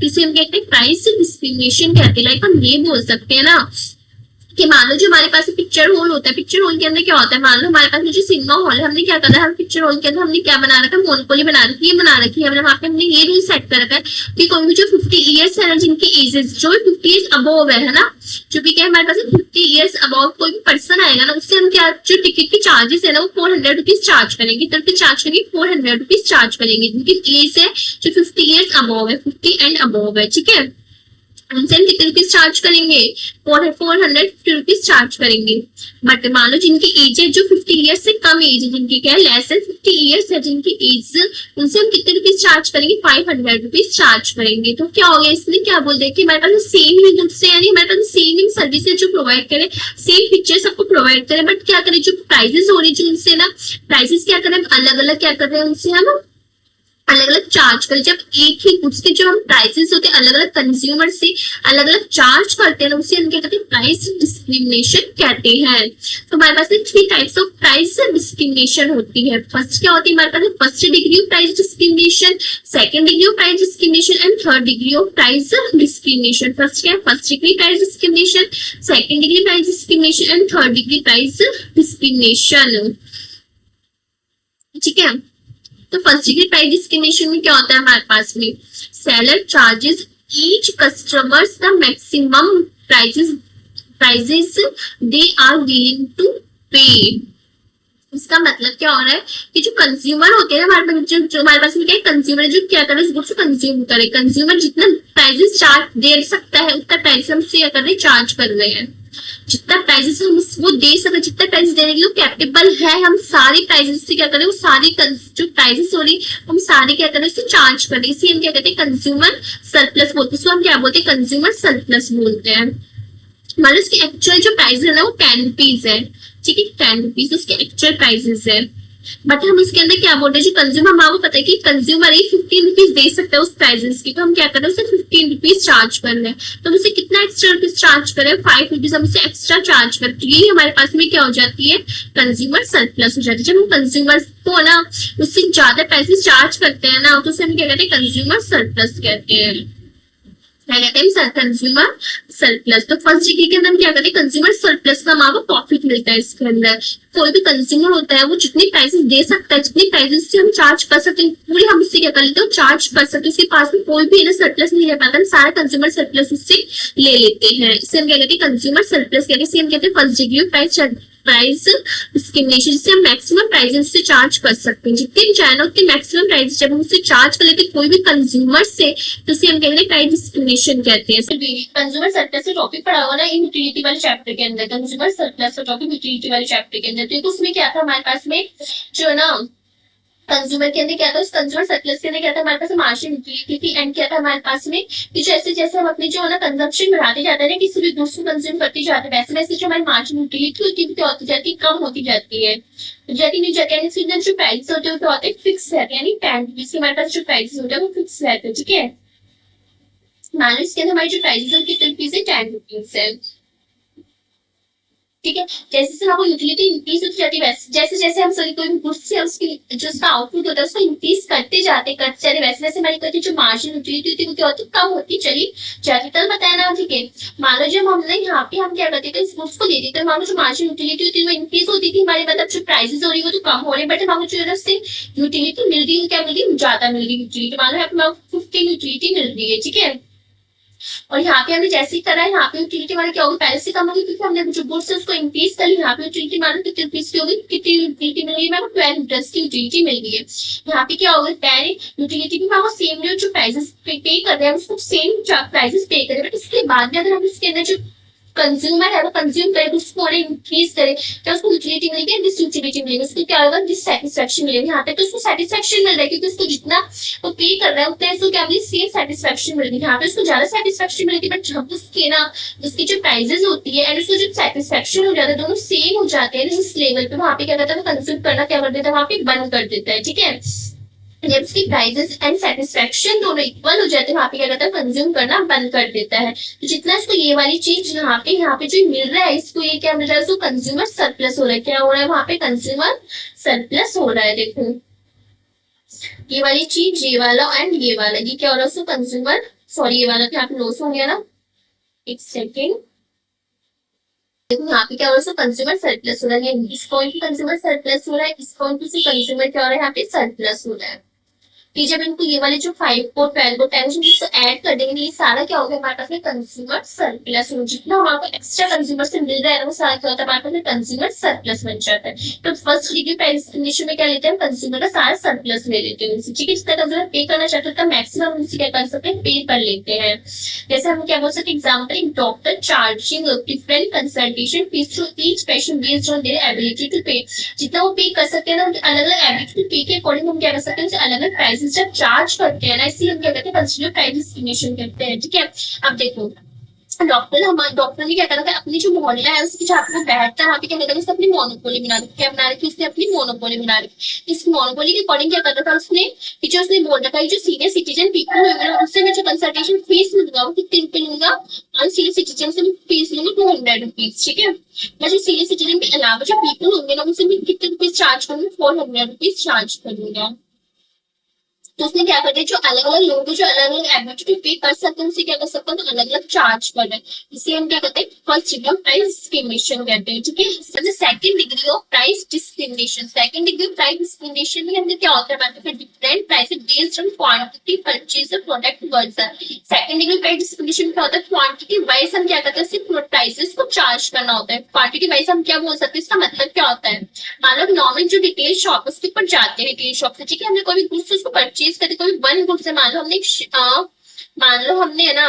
इसे हम कहते हैं प्राइस डिस्क्रिमिनेशन कहते हैं। लाइक हम ये बोल सकते हैं ना कि मान लो जो हमारे पास पिक्चर हॉल होता है, पिक्चर हॉल के अंदर क्या होता है, मान लो हमारे पास जो सिनेमा हॉल है, हमने क्या करा है, हम पिक्चर हॉल के अंदर हमने क्या बना रखा है, मोनोपोली बना रखी है, वहां पे हमने ये रूल सेट कर रखा है कि कोई भी जो 50 ईयर्स है ना, जिनकी एजेस जो 50 ईयर्स अबव है ना, जो भी क्या है हमारे पास 50 ईयर्स अबव कोई भी पर्सन आएगा ना, उससे हम क्या जो टिकट के चार्जेस है ना वो 400 रुपीज चार्ज करेंगे, तब चार्ज करेंगे 400 रुपीज चार्ज करेंगे, जिनकी एज है जो 50 ईयर्स अबव है, 50 एंड अबव है। ठीक है, उनसे हम कितने रुपीज चार्ज करेंगे, 450 रुपीज चार्ज करेंगे। बट मान लो जिनकी एज है जो 50 ईयर्स से कम एज है, जिनकी क्या है लेस देन 50 ईयर्स है जिनकी एज, उनसे हम कितने रुपीज चार्ज करेंगे, 500 रुपीज चार्ज करेंगे। तो क्या हो गया, इसलिए क्या बोल दे कि हमारे पास सेम ही गुड्स है, यानी हमारे पास सेम ही सर्विसेज जो प्रोवाइड करें, सेम पिक्चर सबको प्रोवाइड करें, बट क्या करें जो प्राइजेस हो रही है उनसे ना, प्राइजेस क्या करें अलग अलग, क्या कर रहे हैं उनसे हम अलग अलग चार्ज करें। जब एक ही गुड्स के जो हम प्राइसेस होते हैं अलग अलग कंज्यूमर से अलग अलग चार्ज करते हैं, उसे हम क्या कहते हैं, प्राइस डिस्क्रिमिनेशन कहते हैं। तो हमारे पास 3 टाइप्स ऑफ प्राइस डिस्क्रिमिनेशन होती है। फर्स्ट क्या होती है हमारे पास, first degree of price discrimination, second degree of price discrimination and third degree of price discrimination. First क्या है, first degree price discrimination, second degree price discrimination and third degree price discrimination. ठीक है, तो फर्स्ट डिग्री प्राइस डिस्क्रिमिनेशन में क्या होता है हमारे पास में, seller charges each customers the maximum prices they are willing to pay. इसका मतलब क्या हो रहा है कि जो कंज्यूमर होते हैं हमारे पास, जो हमारे पास में क्या है, कंज्यूमर जो क्या करे उस गुड्स को कंज्यूम करे, कंज्यूमर जितना प्राइजेस चार्ज दे सकता है उतना प्राइस हम से क्या कर रहे हैं, चार्ज कर रहे हैं, जितना प्राइजेस हम वो दे सकते, जितना प्राइस देने के लिए कैपेबल है, हम सारी प्राइजेस से क्या करें, वो सारी जो प्राइजेस हो रही हम सारे क्या करें उससे चार्ज करें, इसे हम क्या कहते हैं, कंज्यूमर सरप्लस बोलते हैं, हम क्या बोलते हैं, कंज्यूमर सरप्लस बोलते हैं। मान लो इसकी एक्चुअल जो प्राइस है ना वो 10 रुपीज है, ठीक है 10 रुपीज उसके एक्चुअल प्राइसेस है, बट हम इसके अंदर क्या बोल रहे हैं, जो कंज्यूमर हमारे पता है कि कंज्यूमर ही 15 रुपीज दे सकता है उस प्राइजेस की, तो हम क्या कर रहे हैं उसे 15 रुपीज चार्ज कर रहे हैं, तो हम उसे कितना एक्स्ट्रा रुपीज चार्ज करें, 5 रुपीज हम उसे एक्स्ट्रा चार्ज करें, तो यही हमारे पास में क्या हो जाती है, कंज्यूमर सरप्लस हो जाती है। जब हम कंज्यूमर को ना उससे ज्यादा पैसे चार्ज करते हैं ना, तो उसे हम क्या कहते हैं, कंज्यूमर सरप्लस कहते हैं, कंज्यूमर सरप्लस। तो फर्स्ट डिग्री के अंदर हम क्या करते हैं, कंज्यूमर सरप्लस का हमारा प्रॉफिट मिलता है। इसके अंदर कोई भी कंज्यूमर होता है वो जितनी प्राइसेस दे सकता है, जितनी प्राइसेस से हम चार्ज कर सकते हैं पूरी हम उससे क्या कर लेते हैं, चार्ज कर सकते हैं, उसके पास में कोई भी सरप्लस नहीं रह पाता, हम सारा कंज्यूमर सरप्लस उससे ले लेते हैं, इसे हम क्या कहते हैं, कंज्यूमर सरप्लस कहते हैं। कहते हैं first degree of price discrimination, जिससे हम मैक्सिमम प्राइसेस से चार्ज कर सकते हैं, जितने चाहे उतने मैक्सिमम प्राइस जब हम उससे चार्ज कर लेते हैं कोई भी कंज्यूमर से, तो इसे हम कहते हैं प्राइस डिस्क्रिमिनेशन कहते हैं। कंज्यूमर सरप्लस से टॉपिक पढ़ा हुआ ना यूटिलिटी वाले चैप्टर के अंदर, कंज्यूमर सरप्लस का टॉपिक यूटिलिटी वाले चैप्टर के अंदर, तो उसमें क्या था हमारे पास में जो ना कंज्यूमर के अंदर क्या था, उस कंज्यूमर सरप्लस के अंदर क्या था हमारे पास मार्जिनल यूटिलिटी थी, एंड क्या था हमारे पास में कि जैसे जैसे हम अपनी जो है ना कंजम्पशन बढ़ाते जाते हैं ना, किसी भी गुड्स को कंज्यूम करते जाते हैं, वैसे वैसे जो हमारी मार्जिनल यूटिलिटी होती है क्या होती जाती है, कम होती जाती है, जाती नहीं जाती है। इसके जो प्राइस होते हैं वो क्या होते हैं, फिक्स रहते हैं, यानी 10 रुपीज हमारे पास जो प्राइस होते हैं वो फिक्स रहते हैं। ठीक है, मान लो इसके अंदर हमारी जो प्राइस है कितने रुपीज है, 10 रुपीज है। ठीक है। जैसे जैसे आपको यूटिलिटी इंक्रीज होती जाती है वैसे जैसे जैसे हम सभी कोई गुड्स है उसकी जो उसका आउटपुट होता है उसको इंक्रीज करते जाते वैसे वैसे हमारी कहती जो मार्जिन यूटिलिटी होती है वो क्या होती है, कम होती चली जाती। कल बताया ना, ठीक है। मान लो जब हमने यहाँ पे हम क्या करते थे इस गुड्स को दे देते, मान लो जो मार्जिन यूटिलिटी होती है वो इंक्रीज होती थी हमारी, मतलब जो प्राइसेस हो रही है वो तो कम हो रहे, बट हमको जो है उससे यूटिलिटी मिल रही है, क्या मिल रही है, ज्यादा मिल रही है यूटिलिटी। मान लो यहाँ पे 15 यूटिलिटी मिल रही है, ठीक है। और यहाँ पे हमने जैसे ही करा है, यहाँ पे यूटिलिटी हमारी क्या होगी, पहले से कम होगी, क्योंकि हमने जो गुड्स है उसको इंक्रीज कर लिया। यहाँ पे यूटिलिटी मानो कितनी रुपीज की होगी, कितनी यूटिलिटी मिल रही है, मेरे को 12 लीटर्स की यूटिलिटी मिल रही है। यहाँ पे क्या होगा, 10 यूटिलिटी भी मेरे सेम जो प्राइसेस पे कर रहे हैं उसको सेम प्राइसेस पे करें, बट इसके बाद में अगर हम इसके अंदर जो कंज्यूमर है वो कंज्यूम करे, उसको और इंक्रीज करे, क्या उसको यूटिलिटी मिलेगी, डिसयूटिलिटी मिलेगी, उसको क्या होगा, डिससैटिस्फैक्शन मिलेगी। यहाँ पे तो उसको सेटिस्फेक्शन मिल रहा है, क्योंकि उसको जितना वो पे कर रहा है उतना इसको क्या मिली, सेम सेटिस्फेक्शन मिल रही है। यहाँ पे उसको ज्यादा सेटिस्फेक्शन मिलेगी, बट जब उसके ना उसकी जो प्राइजेस होती है एंड उसको जो सेटिस्फेक्शन हो जाता है दोनों सेम हो जाते हैं इस लेवल पे, वहां पे क्या करता है, वो कंज्यूम करना क्या कर देता है, वहां पे बंद कर देता है, ठीक है। जब उसकी प्राइजेस एंड सेटिस्फेक्शन दोनों इक्वल हो जाते हैं वहां पे क्या करता है, कंज्यूम करना बंद कर देता है। तो जितना इसको ये वाली चीज यहाँ पे जो मिल रहा है इसको, ये क्या मिल रहा है, उसको कंज्यूमर सरप्लस हो रहा है। क्या हो रहा है वहां पे, कंज्यूमर सरप्लस हो रहा है। देखो ये वाली चीज, ये वाला एंड ये वाला, ये क्या हो रहा है, उसको कंज्यूमर, सॉरी ये वाला यहाँ पे लॉस हो गया ना, एक सेकेंड। देखो यहाँ पे क्या हो रहा है, कंज्यूमर सरप्लस हो रहा है, इस पॉइंट पे कंज्यूमर सरप्लस हो रहा है, इस पॉइंट पे कंज्यूमर क्या हो रहा है, यहाँ पे सरप्लस हो रहा है। कि जब इनको ये वाले जो 5 को 12 को 10 को ऐड कर देंगे, ये सारा क्या होगा हमारे पास में, कंज्यूमर सरप्लस। जितना हमारे को एक्स्ट्रा कंज्यूमर से मिल रहा है वो सारा क्या होता है, हमारे पास में कंज्यूमर सरप्लस बन जाता है। तो फर्स्ट डिग्री प्राइस कंडीशन में क्या लेते हैं, कंज्यूमर का सारा सरप्लस ले लेते हैं उनसे, ठीक है। जितना कंज्यूमर पे करना चाहते हैं मैक्सिमम उनसे क्या कर सकते हैं, पे कर लेते हैं। जैसे हम क्या बोल सकते हैं, example, doctor charging different consultation fees to each patient based on their ability to pay. जितना वो पे कर सकते हैं ना, अलग अलग एबिलिटी टू पे के अकॉर्डिंग हम क्या कर सकते हैं, अलग अलग प्राइसेस जब चार्ज करते हैं ना, इसलिए हम क्या करते हैं, कंसीडर प्राइस डिस्क्रिमिनेशन करते हैं, ठीक है। अब देखो डॉक्टर ने क्या करा था, अपनी जो मोहल्ला है उसकी जहाँ पे बैठता है वहाँ पे क्या करता है, उसने अपनी मोनोपोली बना रखी, क्या बना रखी, उसने अपनी मोनोपोली बना रखी। इस मोनोपोली के अकॉर्डिंग क्या करता था उसने, कि जो उसने बोल रखा है जो सीनियर सिटीजन पीपल होंगे उससे मैं जो कंसल्टेशन फीस लूंगा वो कितने रुपए लूंगा, और सीनियर सिटीजन से फीस लूंगा 200 रुपीज, ठीक है। मैं जो सीनियर सिटीजन के अलावा जो पीपल होंगे ना उनसे मैं कितने रुपीज चार्ज करूंगा, 400 रुपीज चार्ज करूंगा। तो उसने क्या करते हैं, जो अलग अलग लोग जो अलग अलग एबिलिटी पे कर सकते हैं उसे क्या कर सकते हैं, तो अलग अलग चार्ज कर रहे हैं। इसे हम क्या करते हैं, first degree of price discrimination कहते हैं, ठीक है। Second degree of price discrimination, second degree of price discrimination में हमने क्या होता है, हमारे different prices based on quantity purchase of product version. Second degree price discrimination क्या होता है, क्वांटिटी वाइज हम क्या करते हैं, सिर्फ प्राइसेस को चार्ज करना होता है। क्वांटिटी वाइज हम क्या बोल सकते हैं, इसका मतलब क्या होता है, मान लो नॉर्मल जो डिटेल शॉप उसके ऊपर जाते हैं, डिटेल शॉप से, ठीक है, हमने कोई भी गुड्स उसको परचेज करते, कोई वन गुड्स है, मान लो हमने है ना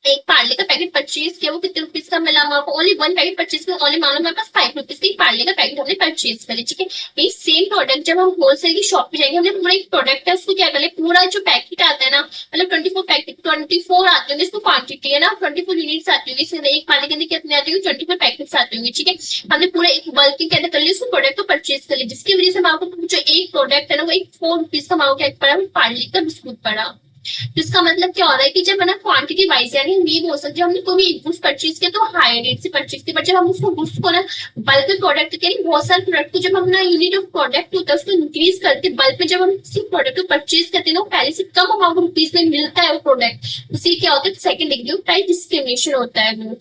एक पार्ले का पैकेट परचेज किया, वो कितने रुपीज का मिला हमारे को, ओनली वन पैकेट परचेज किया, ओनली मान लो हमारे पास 5 रुपीज की पार्ले का पैकेट हमने परचेज करे, ठीक है। ये सेम प्रोडक्ट जब हम होलसेल की शॉप पे जाएंगे, हमने पूरा एक प्रोडक्ट है उसको क्या कर ले, पूरा जो पैकेट आता है ना, मतलब 24 आते होंगे, इसको क्वांटिटी है ना 24 यूनिट्स आती होंगी, इसमें एक पार्ले के अंदर कितने आते होंगे, 24 पैकेट्स आते होंगे, ठीक है। हमने पूरे एक बल्क के अंदर कर लिया, उसको प्रोडक्ट को परचेज कर लिया, जिसकी वजह से हमारे जो एक प्रोडक्ट है ना वो एक 4 रुपीज का हमारे क्या पड़ा, पार्ले का बिस्कुट पड़ा। तो इसका मतलब क्या हो रहा है कि जब है ना क्वांटिटी वाइज, यानी हम ये बोल सकते हैं हमने कोई भी गुड्स परचेज किया तो हायर रेट से परचेज किया, बट जब हम उसको गुड्स को ना बल्क प्रोडक्ट के लिए बहुत सारे प्रोडक्ट को जब हम ना यूनिट ऑफ प्रोडक्ट होता है उसको इंक्रीज करते, बल्क में जब हम किसी प्रोडक्ट को परचेज करते हैं ना पहले से कम अमाउंट रुपीज में मिलता है वो प्रोडक्ट, उससे क्या होता है, second degree of price discrimination होता है वो।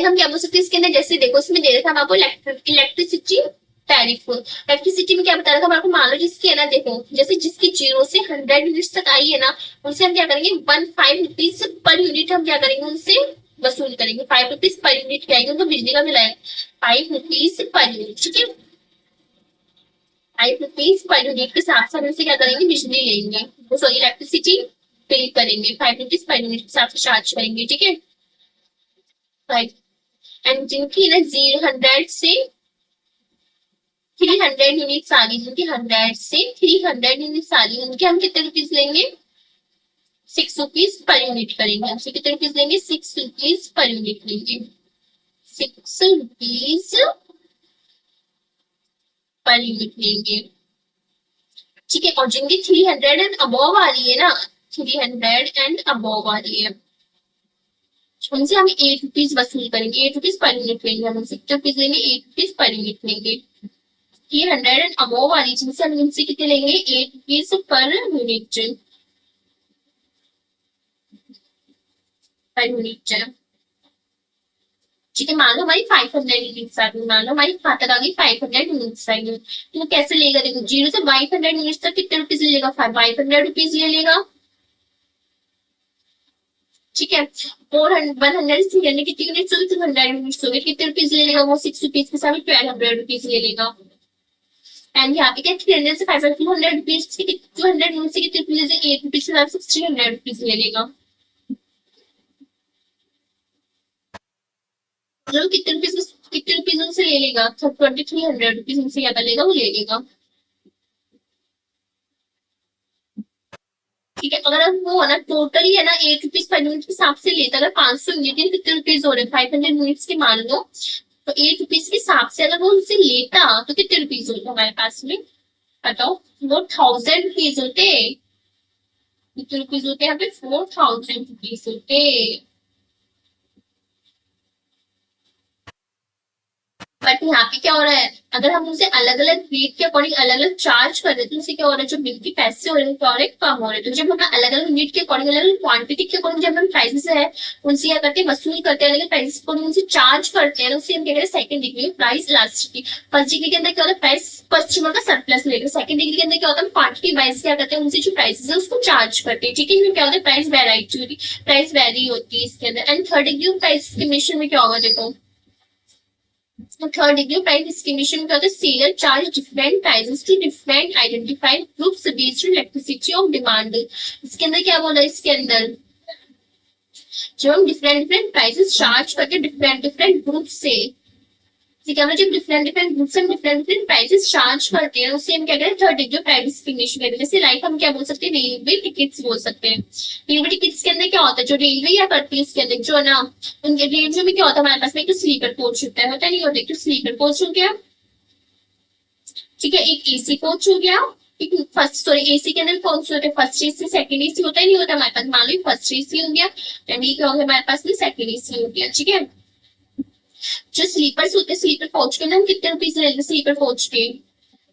हम क्या बोल सकते हैं इसके अंदर, जैसे देखो इसमें दे रखा है आपको इलेक्ट्रिसिटी टैरिफ। इलेक्ट्रिसिटी में क्या बता रखा है आपको, मान लो जिसकी है ना, देखो जैसे जिसकी 0 से 100 यूनिट तक आई है ना, उनसे हम क्या करेंगे 15 रुपीज पर यूनिट हम क्या करेंगे उनसे वसूल करेंगे, 5 रुपीज पर यूनिट क्या आएंगे उनको बिजली का बिल आएगा 5 रुपीज पर यूनिट, ठीक है। 5 रुपीज पर यूनिट के हिसाब से हम उनसे क्या करेंगे, बिजली लेंगे, सॉरी इलेक्ट्रिसिटी पे करेंगे, 5 रुपीज पर यूनिट के हिसाब से चार्ज करेंगे, ठीक है। 5 एंड जिनकी ना 0 से 300 यूनिट्स आ गई, जिनकी 100 से 300 यूनिट्स आ गई उनके हम कितने रुपीज लेंगे, 6 रुपीज पर यूनिट करेंगे, हमसे कितने रुपीज लेंगे, 6 रुपीज पर यूनिट लेंगे, 6 रुपीज पर यूनिट लेंगे, ठीक है। और जिनकी 300 एंड अबोव आ रही है ना, 300 एंड अबोव आ रही है उनसे हम 8 रुपीज वसूल करेंगे, 8 रुपीज पर यूनिट लेंगे, हम उनसे कितने रुपीज लेंगे, 8 रुपीज पर यूनिट लेंगे। ये 100 एंड अबोव वाली चीज से हम उनसे कितने लेंगे, 8 रुपीज पर यूनिट। ठीक है, मान लो हमारी 500 यूनिट्स आ गई, मान लो हमारी कहाँ तक आ गई, 500 यूनिट्स आ गई। तो कैसे लेगा, देखो 0 से 500 यूनिट्स तक कितने रुपीज ले लेगा, 500 रुपीज ले लेगा। ठीक है, 100 कितनी यूनिट्स होगी, 200 यूनिट्स होगी, कितने रुपीज ले लेगा वो, 6 रुपीज के साथ 1200 रुपीज ले लेगा। एंड यहाँ पे क्या, 300 से 500, 200 रुपीज से 200 से कितने रुपीज, 8 रुपीज के साथ 300 रुपीज ले लेगा। जो कितने रुपीज उनसे ले लेगा, 2300 रुपीज उनसे क्या कर लेगा, वो ले लेगा। ठीक है, अगर हम वो ना टोटली है ना 8 रुपीज पर यूनिट के हिसाब से लेता, अगर 500 यूनिट कितने रुपीज हो रहे हैं, 500 यूनिट्स के मान लो, तो 8 रुपीज के हिसाब से अगर वो उनसे लेता तो कितने रुपीज होते हमारे पास में, बताओ। वो 1000 रुपीज होते, कितने रुपीज होते हैं यहाँ पे, 4000 रुपीज होते। बट यहाँ पे क्या हो रहा है, अगर हम उनसे अलग अलग रेट के अकॉर्डिंग अलग अलग चार्ज कर रहे हैं, तो उससे क्या हो रहा है, जो बिल के पैसे हो रहे हैं क्या हो रहे हैं, कम हो रहे हैं। तो जब हम अलग अलग यूनिट के अकॉर्डिंग अलग अलग क्वांटिटी के अकॉर्डिंग जब हम प्राइसेस है उनसे क्या करते हैं, वसूल करते हैं, अलग अलग प्राइसेस के अकॉर्डिंग उनसे चार्ज करते हैं, उससे हम क्या कहते हैं, second degree price elasticity. First degree के अंदर क्या होता है, प्राइस कस्टमर का सरप्लस लेकर, सेकंड डिग्री के अंदर क्या होता है, क्वांटिटी वाइज क्या करते हैं, उनसे जो प्राइसेस है उसको चार्ज करते हैं। ठीक है, इसमें क्या होता है, प्राइस वैरी होती है इसके अंदर। And third degree price estimation में क्या होगा, देखो थर्ड डिग्री प्राइस डिस्क्रिमिनेशन क्या होता है, seller charge different prices to different identified groups based on elasticity of demand. इसके अंदर क्या बोला, इसके अंदर जब हम डिफरेंट डिफरेंट प्राइसेस चार्ज करके डिफरेंट डिफरेंट ग्रुप से, ठीक है, जब डिफरेंट डिफरेंट ग्रुप्स में डिफरेंट डिफरेंट प्राइसेस चार्ज करते हैं, उससे हम क्या कहते हैं, थर्ड डिग्री प्राइस डिस्क्रिमिनेशन कहते हैं। जैसे लाइक हम क्या बोल सकते हैं, रेलवे टिकट्स बोल सकते हैं। रेलवे टिकट्स के अंदर क्या होता है, जो रेलवे या करती है इसके अंदर जो है ना, उनके रेलवे में क्या होता है, हमारे पास में एक स्लीपर कोच होता है नहीं होता, एक स्लीपर कोच हो गया, ठीक है, एक एसी कोच हो गया, एक फर्स्ट सॉरी एसी के अंदर कौन से होते हैं, फर्स्ट एसी सेकंड एसी होता है नहीं होता हमारे पास, मान लो फर्स्ट एसी हो गया, एंड ये क्या हो गया हमारे पास में, सेकंड एसी हो गया। ठीक है, जो स्लीपर्स होते हैं, स्लीपर कोच के अंदर कितने रुपीज ले रहे हैं, स्लीपर कोच के,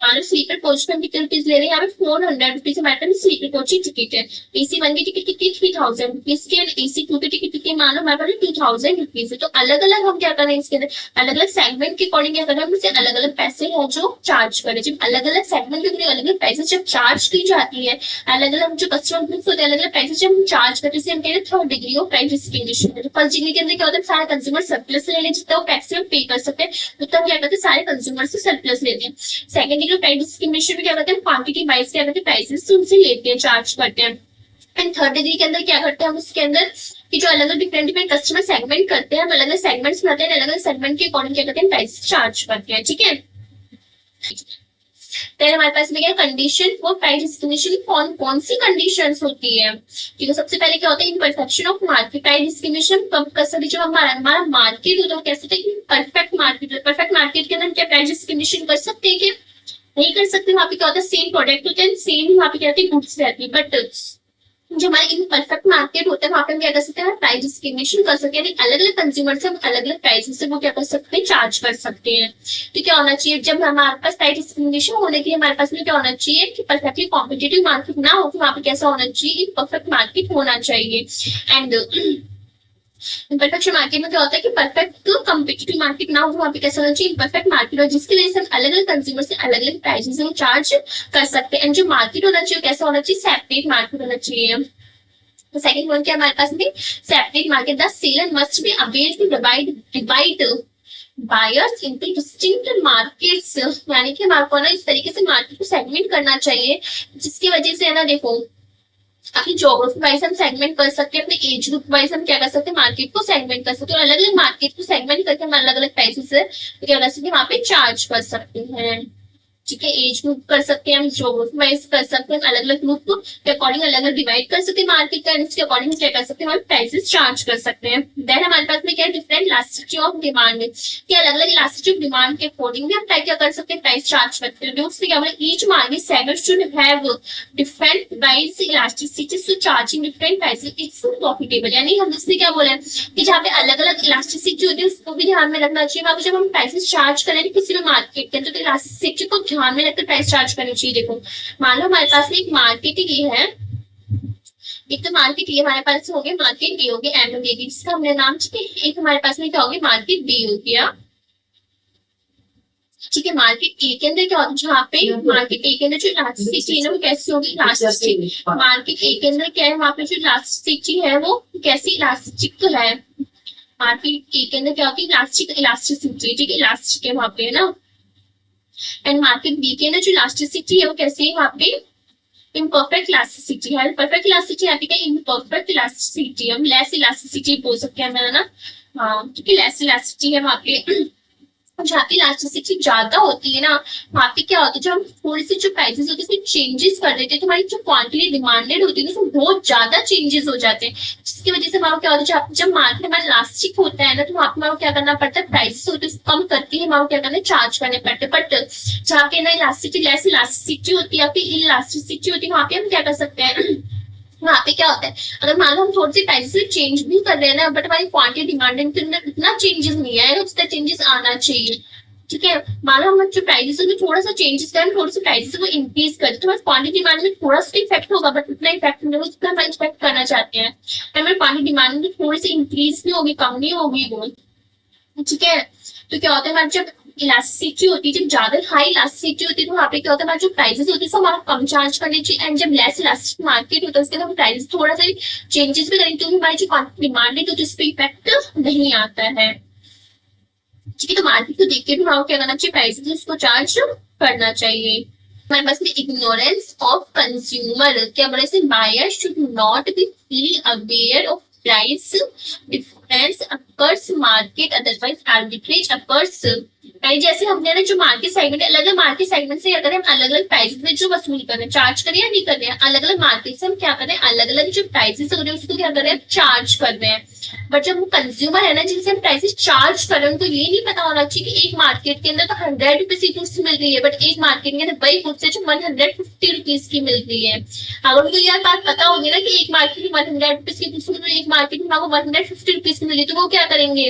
और स्लीपर कोच में कितने रुपीज ले रहे हैं, यहाँ पे 400 रुपीज हमारे पास स्लीपर कोच की टिकट है। एसी वन की टिकट कितनी, 3000 रुपीज की, एसी टू की टिकट कितनी, मान लो हमारे पास 2000 रुपीज है। तो अलग अलग हम क्या कर रहे हैं इसके अंदर, अलग अलग सेगमेंट के अकॉर्डिंग क्या कर रहे हैं, उससे अलग अलग पैसे है जो चार्ज कर रहे हैं। जब अलग अलग सेगमेंट के अलग अलग पैसे जब चार्ज की जाती है, अलग अलग जो कस्टमर ग्रुप्स होते हैं अलग अलग पैसे जब हम चार्ज करते हैं, हम कहते हैं third degree of price discrimination. First degree के अंदर क्या होता है, सारे कंज्यूमर सरप्लस ले लें, जितना वो टैक्स में पे कर सकते हैं उतना क्या करते हैं, सारे कंज्यूमर से सरप्लस लेते हैं। Second degree of price discrimination में क्या करते हैं, क्वांटिटी वाइज क्या करते हैं, प्राइसेस उनसे लेते हैं, चार्ज करते हैं। एंड थर्ड डिग्री के अंदर क्या करते हैं, हम उसके अंदर कि जो अलग अलग डिफरेंट डिफरेंट कस्टमर सेगमेंट करते हैं, हम अलग अलग सेगमेंट्स बनाते हैं, अलग अलग सेगमेंट के अकॉर्डिंग क्या करते हैं, प्राइस चार्ज करते हैं। ठीक है, फिर हमारे पास में क्या कंडीशन फॉर प्राइस डिस्क्रिमिनेशन, कौन कौन सी कंडीशंस होती है। ठीक है, सबसे पहले क्या होता है, imperfection of market price discrimination कब कर सकते, जब हमारा हमारा मार्केट होता है कह सकते हैं परफेक्ट मार्केट, परफेक्ट मार्केट के अंदर क्या प्राइस डिस्क्रिमिनेशन कर सकते हैं, क्या नहीं कर सकते। वहां पे क्या होता है, सेम प्रोडक्ट होते हैं, सेम वहां पे क्या होती है, गुड्स रहती है, बट जो हमारे इन परफेक्ट मार्केट होता है वहां पे हम क्या कर सकते हैं, प्राइस डिस्क्रिमिनेशन कर सकते हैं, अलग अलग कंज्यूमर से हम अलग अलग प्राइसेस से वो क्या कर सकते हैं, चार्ज कर सकते हैं। तो क्या होना चाहिए, जब हमारे पास प्राइस डिस्क्रिमिनेशन होने के लिए हमारे पास में क्या होना चाहिए कि परफेक्टली कॉम्पिटेटिव मार्केट ना हो, तो वहां पे कैसा होना चाहिए, परफेक्ट मार्केट होना चाहिए। एंड परफेक्ट मार्केट में क्या होता है कि परफेक्ट कॉम्पिटिटिव मार्केट ना हो, वहां पे कैसा होना चाहिए, परफेक्ट मार्केट हो, जिसकी वजह से हम अलग अलग कंज्यूमर से अलग अलग प्राइसेस में चार्ज कर सकते हैं। एंड जो मार्केट होना चाहिए कैसा होना चाहिए, सेपरेट मार्केट होना चाहिए। तो सेकंड पॉइंट क्या हमारे पास में, separate market, the seller must be able to divide buyers into distinct markets, यानी कि हमारे को ना इस तरीके से मार्केट को सेगमेंट करना चाहिए जिसकी वजह से है ना, देखो अपनी ज्योग्राफी वाइज हम सेगमेंट कर सकते हैं, अपने एज ग्रुप वाइज हम क्या कर सकते हैं, मार्केट को सेगमेंट कर सकते हैं, और अलग अलग मार्केट को सेगमेंट करके हम अलग अलग प्राइसेस क्या कर सकते हैं, वहां पे चार्ज कर सकते हैं। ठीक है, एज ग्रुप कर सकते हैं हम, जोग्राफी वाइज कर सकते हैं, अलग अलग ग्रुप के अकॉर्डिंग अलग अलग डिवाइड कर सकते हैं मार्केट का, इसके अकॉर्डिंग क्या कर सकते हैं, हम प्राइसेस चार्ज कर सकते हैं। देन हमारे पास में क्या है, डिफरेंट इलास्टिसिटी ऑफ डिमांड, कि अलग अलग इलास्टिसिटी ऑफ डिमांड के अकॉर्डिंग भी हम क्या कर सकते हैं, प्राइस चार्ज करते हैं। उससे क्या बोले, each market segment should have different price elasticity, so charging different prices it's profitable. यानी हम इससे क्या बोले कि जहाँ पे अलग अलग इलास्टिसिटी होती है उसको भी ध्यान में रखना चाहिए। वहां पे जब हम प्राइसेस चार्ज करें किसी भी मार्केट के अंदर, तो इलास्टिसिटी को ध्यान में रखकर प्राइस चार्ज करनी चाहिए। देखो मान लो हमारे पास में एक मार्केट ये है, एक तो मार्केट ये हमारे पास हो गया, मार्केट ए हो गया, एम बी, जिसका हमने नाम, ठीक है। एक हमारे पास में क्या हो गया, मार्केट बी हो गया, ठीक है। मार्केट ए के अंदर क्या होता है, जहाँ पे मार्केट ए के अंदर जो इलास्टिसिटी है ना वो कैसी होगी, इलास्टिक। मार्केट ए के अंदर क्या है, वहाँ पे जो इलास्टिसिटी है वो कैसी इलास्टिक तो है। मार्केट ए के अंदर क्या होगी, इलास्टिसिटी, ठीक है, इलास्टिक है वहाँ पे, है ना। एंड मार्केट बी के अंदर जो इलास्टिसिटी है वो कैसी है, वहाँ पे इम्परफेक्ट इलास्टिसिटी है। परफेक्ट इलास्टिसिटी यहाँ पे क्या, इम्परफेक्ट इलास्टिसिटी, हम लेस इलास्टिसिटी बोल सकते हैं ना, हाँ, क्योंकि लेस इलास्टिसिटी है वहाँ पे। जहाँ पे इलास्टिसिटी ज्यादा होती है ना, वहाँ पे क्या होता है, जो हम थोड़ी सी जो प्राइसेस होती है उसमें चेंजेस कर देते हैं, तो हमारी जो क्वांटिटी डिमांडेड होती है ना उसमें बहुत ज्यादा चेंजेस हो जाते हैं, जिसकी वजह से हमारा क्या होता है, जब मार्केट हमारा इलास्टिक होता है ना, तो वहाँ पे हमारा क्या करना पड़ता है, प्राइसेस होते हैं कम करके हमारा क्या करना है, चार्ज करने पड़ते हैं। बट जहाँ पे ना इलास्टिसिटी लेस इलास्टिसिटी होती है या फिर इलास्टिसिटी होती है, वहाँ पे हम क्या कर सकते हैं, वहाँ पे क्या होता है, अगर मान लो हम थोड़ी सी प्राइसेस चेंज भी कर रहे हैं ना, बट हमारी क्वांटिटी डिमांड के अंदर इतना चेंजेस नहीं आएगा, उतना चेंजेस आना चाहिए, ठीक है। मान लो हम जो प्राइसेस में थोड़ा सा चेंजेस करें, थोड़ी सी प्राइसेस को इंक्रीज करें, तो बस क्वांटिटी डिमांड में थोड़ा सा इफेक्ट होगा, बट उतना इफेक्ट नहीं होगा जितना हम एक्सपेक्ट करना चाहते हैं। हमें क्वांटिटी डिमांड में थोड़ी सी इंक्रीज भी होगी, कम नहीं होगी वो, ठीक है। तो क्या होता है, हमारी जब इलास्टिसिटी होती है, जब ज्यादा हाई इलास्टिसिटी होती है, तो वहाँ पे क्या होता है, हमारे जो प्राइसेस होती है वो हमारा कम चार्ज करनी चाहिए। एंड जब लेस इलास्टिक मार्केट होता है उसके अंदर हम प्राइसेस थोड़ा सा चेंजेस भी करेंगे, क्योंकि हमारी जो डिमांड है तो उस पर इफेक्ट नहीं आता है, ठीक है। तो मार्केट को देख के भी हमारा क्या करना चाहिए, प्राइसेस उसको चार्ज करना चाहिए। हमारे पास में इग्नोरेंस ऑफ कंज्यूमर, क्या बोले से, buyer should not be fully aware of price difference occurs market, otherwise arbitrage occurs. जैसे हमने ना जो मार्केट सेगमेंट, अलग अलग मार्केट सेगमेंट से अगर हम अलग अलग प्राइसेस में जो वसूल कर रहे हैं, चार्ज कर रहे हैं या नहीं कर रहे हैं, अलग अलग मार्केट से हम क्या कर रहे हैं, अलग अलग जो प्राइसेस हो रहे हैं उसको क्या कर रहे हैं, चार्ज कर रहे हैं। बट जब वो कंज्यूमर है ना, जिनसे हम प्राइसेस चार्ज कर रहे हैं, उनको ये नहीं पता होना चाहिए कि एक मार्केट के अंदर तो 100 रुपीज की गुड्स मिल रही है, बट एक मार्केट के अंदर वही गुड्स है जो 150 रुपीज की मिल रही है। अगर उनको यह बात पता होगी ना कि एक मार्केट में 100 रुपीज की गुड्स मिल रही है, एक मार्केट में आपको 150 रुपीज की मिल रही है, तो वो क्या करेंगे,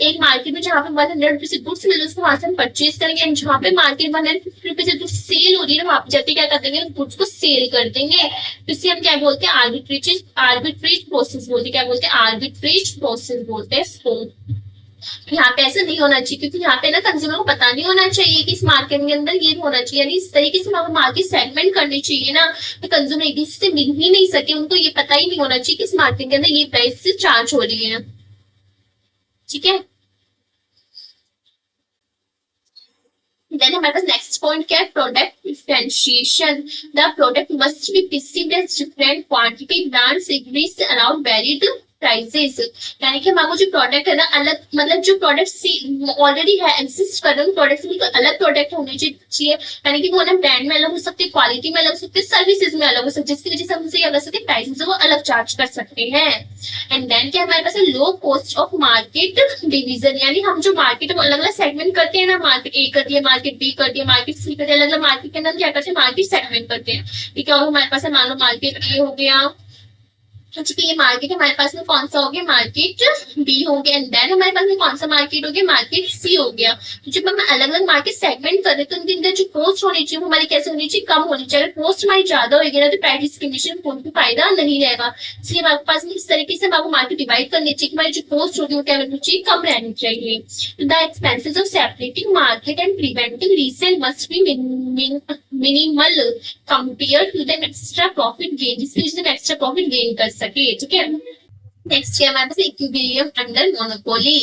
एक मार्केट में जहाँ पे 100 रुपीज की गुड्स मिल रही है उसको वहां से हम परचेज करेंगे, एंड जहाँ पे मार्केट 150 रुपीज की गुड्स सेल हो रही है ना, वहां पे जाते क्या कर देंगे, उस गुड्स को सेल कर देंगे। तो इसे हम क्या बोलते हैं, आर्बिट्रेज प्रोसेस बोलते हैं, क्या बोलते हैं, आर्बिट्रेज प्रोसेस बोलते हैं इसको। यहाँ पे ऐसा नहीं होना चाहिए, क्योंकि यहाँ पे ना कंज्यूमर को पता नहीं होना चाहिए कि इस मार्केट के अंदर ये होना चाहिए, यानी इस तरीके से हम मार्केट सेगमेंट करनी चाहिए ना, तो कंज्यूमर एक दूसरे से मिल ही नहीं सके, उनको ये पता ही नहीं होना चाहिए कि इस मार्केट के अंदर ये प्राइस से चार्ज हो रही है, ठीक है। देन हमारे पास नेक्स्ट पॉइंट क्या है, product differentiation. The product must be perceived as different quantity brands exist around varied prices, यानी कि हमारा जो प्रोडक्ट है ना, अलग मतलब जो प्रोडक्ट ऑलरेडी है एग्जिस्ट कर रहे हैं प्रोडक्ट से बिल्कुल अलग प्रोडक्ट होने चाहिए, यानी कि वो ना ब्रांड में अलग हो सकते हैं, क्वालिटी में अलग हो सकते हैं, सर्विसेज में अलग हो सकते हैं, जिसकी वजह से हम उनसे क्या कर सकते हैं, प्राइसेस वो अलग चार्ज कर सकते हैं। एंड देन क्या हमारे पास है, low cost of market division, यानी हम जो मार्केट में अलग अलग सेगमेंट करते हैं ना, मार्केट ए कर दिया, मार्केट बी कर दिया, मार्केट सी कर दिया, अलग अलग मार्केट के अंदर क्या करते हैं, मार्केट सेगमेंट करते हैं। ठीक है, और हमारे पास मान लो मार्केट ए हो गया, तो चूंकि ये मार्केट हमारे पास में कौन सा हो गया, मार्केट बी हो गया, एंड देन हमारे पास में कौन सा मार्केट हो गया, मार्केट सी हो गया। तो जब हम अलग अलग मार्केट सेगमेंट कर रहे हैं तो उनके अंदर जो कॉस्ट होनी चाहिए वो हमारी कैसे होनी चाहिए, कम होनी चाहिए। अगर कॉस्ट हमारी ज्यादा होगी ना तो प्राइस डिस्क्रिमिनेशन कोई भी फायदा नहीं रहेगा, इसलिए हमारे पास में इस तरीके से आपको मार्केट डिवाइड करनी चाहिए कि हमारी जो कॉस्ट होगी वो क्या रहनी चाहिए, कम रहनी चाहिए। The expenses of separating market and preventing resale must be minimal compare to the extra profit gain, जिसकी वजह से हम एक्स्ट्रा प्रॉफिट गेन कर सके, ठीक है। नेक्स्ट है हमारे पास इक्विलिब्रियम अंडर मोनोपोली।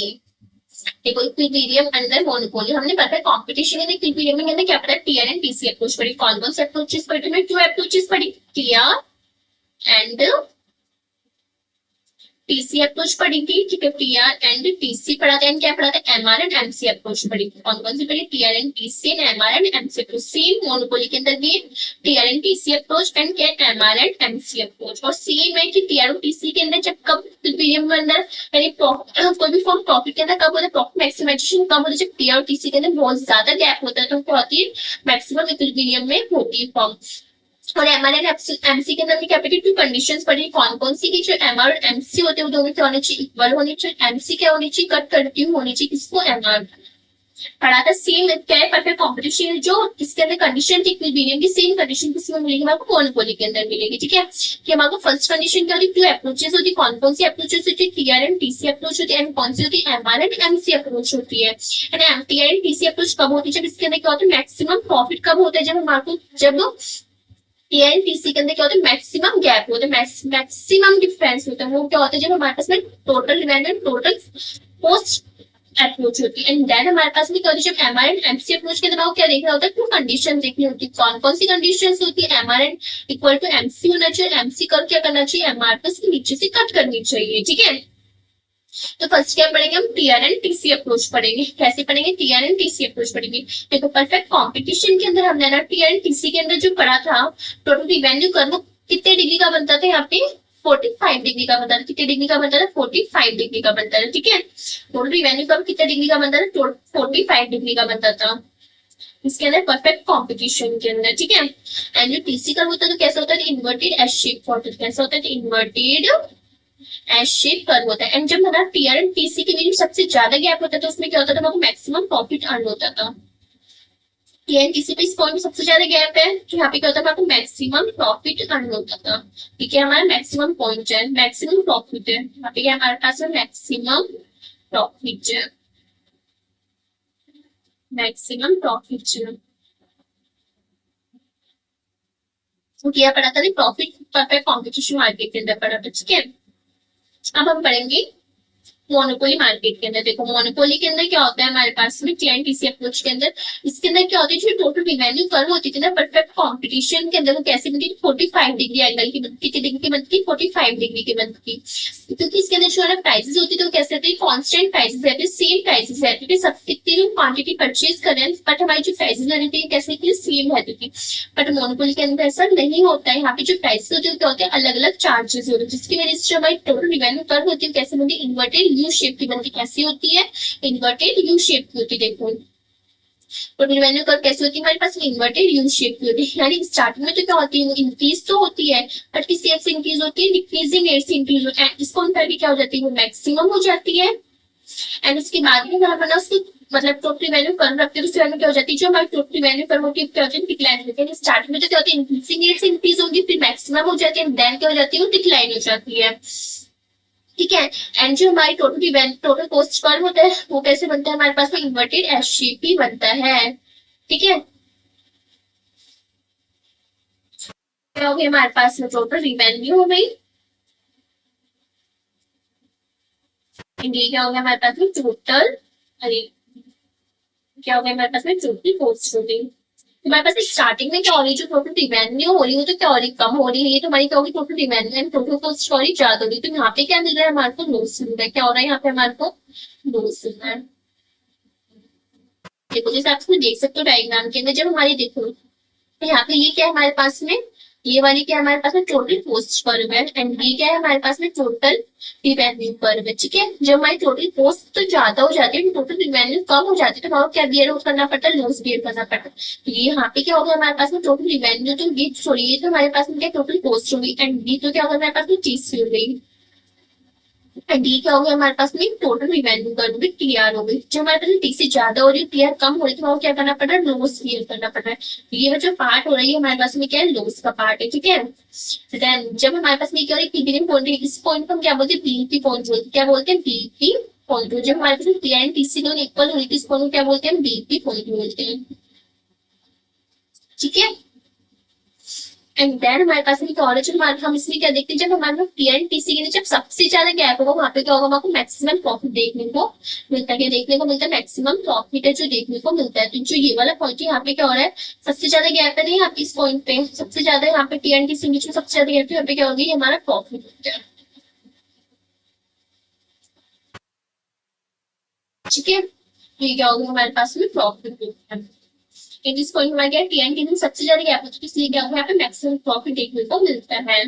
देखो इक्विलिब्रियम अंडर मोनोपोली हमने पढ़ा है, कंपटीशन इन इक्विलिब्रियम में हमने क्या पढ़ा, टीआर एंड टीसी अप्रोच पढ़ी। कौन कौन से अप्रोचेस पढ़ी, मैं टू अप्रोचेस पढ़ी, टीआर एंड टीसी अप्रोच पढ़ी थी, ठीक है, टीआर एंड टीसी पढ़ा था, एंड क्या पढ़ा था, एमआर एंड एमसी अप्रोच पढ़ी थी। कौन सी पढ़ी, TR and TC and MR and MC approach. Same monopoly के अंदर भी TR and TC approach and क्या एमआर एंड एमसी अप्रोच, और सेम है कि टीआर और टीसी के अंदर जब कब पीरियड के अंदर यानी कोई भी फॉर्म प्रॉफिट के अंदर कब होता है, प्रॉफिट मैक्सिमाइजेशन कब होता है, जब टीआर और टीसी के अंदर बहुत ज्यादा गैप होता है, तो क्या होती है, मैक्सिमम इक्विलिब्रियम में होती है फॉर्म। और एमआर एंड एमसी के अंदर हमने कैपिटल टू कंडीशंस पढ़ी, कौन कौन सी की, जो एमआर और एमसी होते हैं वो दोनों क्या होने चाहिए, इक्वल होने चाहिए, एमसी क्या होनी चाहिए, कट करती हुई होनी चाहिए, किसको, एमआर पढ़ा था। सेम क्या है, परफेक्ट कॉम्पिटिशन जो इसके अंदर कंडीशन थी इक्विलिब्रियम की, सेम कंडीशन किसमें मिलेगी, आपको मोनोपोली के अंदर मिलेगी, ठीक है। कि हमारे फर्स्ट कंडीशन क्या होती है, टू अप्रोचेस होती है, कौन सी अप्रोचेस होती है, टीआर एंड टीसी अप्रोच होती है, एंड कौन सी होती है, एमआर एंड एमसी अप्रोच होती है। And TR and TC approach कब होती है, जब इसके अंदर क्या होता है, मैक्सिमम प्रॉफिट कब होता है, जब हमारे को जब टीआर एंड टीसी के अंदर क्या होता है, मैक्सिमम गैप होता है, मैक्सिमम डिफरेंस होता है, वो क्या होता है, जब हमारे पास में total demand and total post approach होती है। एंड देन हमारे पास में क्या होती है, जब एमआर एंड एमसी अप्रोच के अंदर क्या देखना होता है, टू कंडीशन देखनी होती है, कौन कौन सी कंडीशंस होती है, MR and equal to MC होना चाहिए, एमसी कर क्या करना चाहिए, एमआर को उसके नीचे से कट करनी चाहिए, ठीक है। तो फर्स्ट क्या पढ़ेंगे हम, टीआर एंड टीसी अप्रोच पढ़ेंगे। कैसे पढ़ेंगे, टीआर एंड टीसी अप्रोच पढ़ेंगे। देखो परफेक्ट कंपटीशन के अंदर हमने ना टीआर एंड टीसी के अंदर जो पढ़ा था, टोटल रिवेन्यू कर्व कितने डिग्री का बनता था, यहाँ पे 45 डिग्री का बनता था। कितने डिग्री का बनता था, 45 डिग्री का बनता था, ठीक है। टोटल रिवेन्यू कर्व कितने डिग्री का बनता था, 45 डिग्री का बनता था इसके अंदर परफेक्ट कंपटीशन के अंदर, ठीक है। एंड जो टीसी कर्व होता है तो कैसा होता है, इन्वर्टेड एस शेप होता है, कैसा होता है, इन्वर्टेड एस शेप कर्व होता है। एंड जब हमारा टीआर एंड टीसी के बीच सबसे ज्यादा गैप होता है तो उसमें क्या होता था, हमको मैक्सिमम प्रॉफिट अर्न होता था। टीआर एंड टीसी पे इस पॉइंट में सबसे ज्यादा गैप है, तो यहाँ पे क्या होता है, हमको मैक्सिमम प्रॉफिट अर्न होता था, ठीक है। हमारा मैक्सिमम पॉइंट है, मैक्सिमम प्रॉफिट है, यहाँ पे हमारे पास में मैक्सिमम प्रॉफिट है, मैक्सिमम प्रॉफिट है। तो क्या पढ़ा था, प्रॉफिट परफेक्ट कॉम्पिटिशन मार्केट के अंदर पढ़ा था, ठीक है। अब हम पढ़ेंगे मोनोपोली मार्केट के अंदर। देखो मोनोपोली के अंदर क्या होता है, हमारे पास में टीआर एंड टीसी अप्रोच के अंदर इसके अंदर क्या होती है, जो टोटल रिवेन्यू कर्व होती थी ना परफेक्ट कंपटीशन के अंदर, वो कैसे बनती थी, 45 डिग्री एंगल की बनती, कितनी डिग्री की बनती थी, 45 डिग्री की बनती थी। क्योंकि इसके अंदर जो है प्राइसेस होती थी वो कैसे रहती है, कॉन्स्टेंट प्राइसेस रहती है, सेम प्राइसेस रहती थी, सब कितनी भी क्वांटिटी परचेज करें बट हमारी जो प्राइसेस रहती है कैसे की सेम रहती थी। बट मोनोपोली के अंदर ऐसा नहीं होता है, यहाँ पे जो प्राइसेस होती है क्या होते हैं, अलग अलग चार्जेस होते हैं, जिसकी वजह से जो हमारी टोटल रिवेन्यू कर्व होती है कैसे बनती है, इन्वर्टेड यू शेप की बनती है। कैसी होती है, इन्वर्टेड यू शेप की होती है। देखो टोटल रिवेन्यू कर्व कैसी होती है, हमारे पास इन्वर्टेड यू शेप की होती है। यानी स्टार्टिंग में तो क्या होती है, इंक्रीज तो होती है बट किस रेट से इंक्रीज होती है, डिक्रीजिंग रेट से इंक्रीज होती है। इसको अंतर भी क्या हो जाती है, वो मैक्सिमम हो जाती है। एंड उसके बाद में अगर अपन उसको मतलब टोटल वैल्यू कर्व रखते हैं तो उसके बाद में क्या हो जाती है, जो हमारी टोटल वैल्यू कर्व होती है क्या होती है, डिक्लाइन होती है। स्टार्टिंग में तो क्या होती है, इंक्रीजिंग रेट से इंक्रीज होगी, फिर मैक्सिमम हो जाती है, देन क्या हो जाती है, वो डिक्लाइन हो जाती है, ठीक है। एंड जो हमारी टोटल कॉस्ट कर्व होता है वो कैसे बनता है, हमारे पास में इन्वर्टेड एस शेप ही बनता है, ठीक है। क्या हो गया हमारे पास में टोटल रिवेन्यू हो गई, क्या हो गया हमारे पास में टोटल, अरे क्या हो गया हमारे पास में टोटल कॉस्ट हो गई। हमारे पास स्टार्टिंग में क्या हो रही है, जो टोटल रिवेन्यू हो रही है तो क्या हो रही है, कम हो रही है, ये तो हमारी क्या होगी, total revenue and total cost हो रही ज्यादा हो रही है। तो यहाँ पे क्या मिल रहा है हमारे को, लॉस मिल रहा है। क्या हो रहा है यहाँ पे हमारे को, लॉस मिल रहा है। देखो जैसे आप इसमें देख सकते हो डायग्राम के अंदर, जब हमारी देखो तो यहाँ पे ये क्या है हमारे पास में, ये वाली क्या है हमारे पास में टोटल कॉस्ट कर्व है, एंड ये क्या है हमारे पास में टोटल रिवेन्यू कर्व है, ठीक है। जब हमारी टोटल कॉस्ट तो ज्यादा हो जाती है, टोटल रिवेन्यू कम हो जाती है, तो हमारा क्या बियर करना पड़ता है, लॉस बियर करना पड़ता है। तो ये यहाँ पे क्या होगा हमारे पास में टोटल रिवेन्यू, तो ये सॉरी ये तो हमारे पास में क्या टोटल कॉस्ट होगी, एंड ये तो क्या होगा हमारे पास में चीज हो गई, एंड ये क्या हो गया हमारे पास में टोटल रिवेन्यू कर्व भी टीआर हो गई। जब हमारे पास टी से ज्यादा हो रही है, टीआर कम हो रही है, तो क्या करना पड़ रहा है, लॉस क्लियर करना पड़ रहा है। ये जो पार्ट हो रही है हमारे पास में क्या है, लॉस का पार्ट है, ठीक है। देन जब हमारे पास में क्या हो रही है, पॉइंट है, इस पॉइंट को हम क्या बोलते हैं, बीईपी पॉइंट बोलते हैं। क्या बोलते हैं, बीईपी पॉइंट। जब हमारे पास टीआर एंड टीसी दोनों इक्वल हो रही है, इस पॉइंट को क्या बोलते हैं, बीईपी पॉइंट बोलते हैं, ठीक है। एंड देन हमारे पास में क्या और हम इसमें क्या देखते हैं, जब हमारे पास टीआर एंड टीसी के लिए जब सबसे ज्यादा गैप होगा वहां पे क्या होगा, आपको मैक्सिमम प्रॉफिट देखने को मिलता है, देखने को मिलता है मैक्सिमम प्रॉफिट है जो देखने को मिलता है। तो जो ये वाला पॉइंट है यहाँ पे क्या हो रहा है, सबसे ज्यादा गैप है नहीं यहाँ पे, इस पॉइंट पे सबसे ज्यादा यहाँ पे टीआर एंड टीसी बीच में सबसे ज्यादा गैप है, यहाँ पे क्या होगी, हमारा प्रॉफिट होता है, ठीक है, तो ये क्या होगा हमारे पास में प्रॉफिट। इन दिस पॉइंट हमारा क्या टी एंड टी में सबसे ज्यादा गैप होता है, इसलिए क्या होगा यहाँ पे मैक्सिमम प्रॉफिट देखने को मिलता है।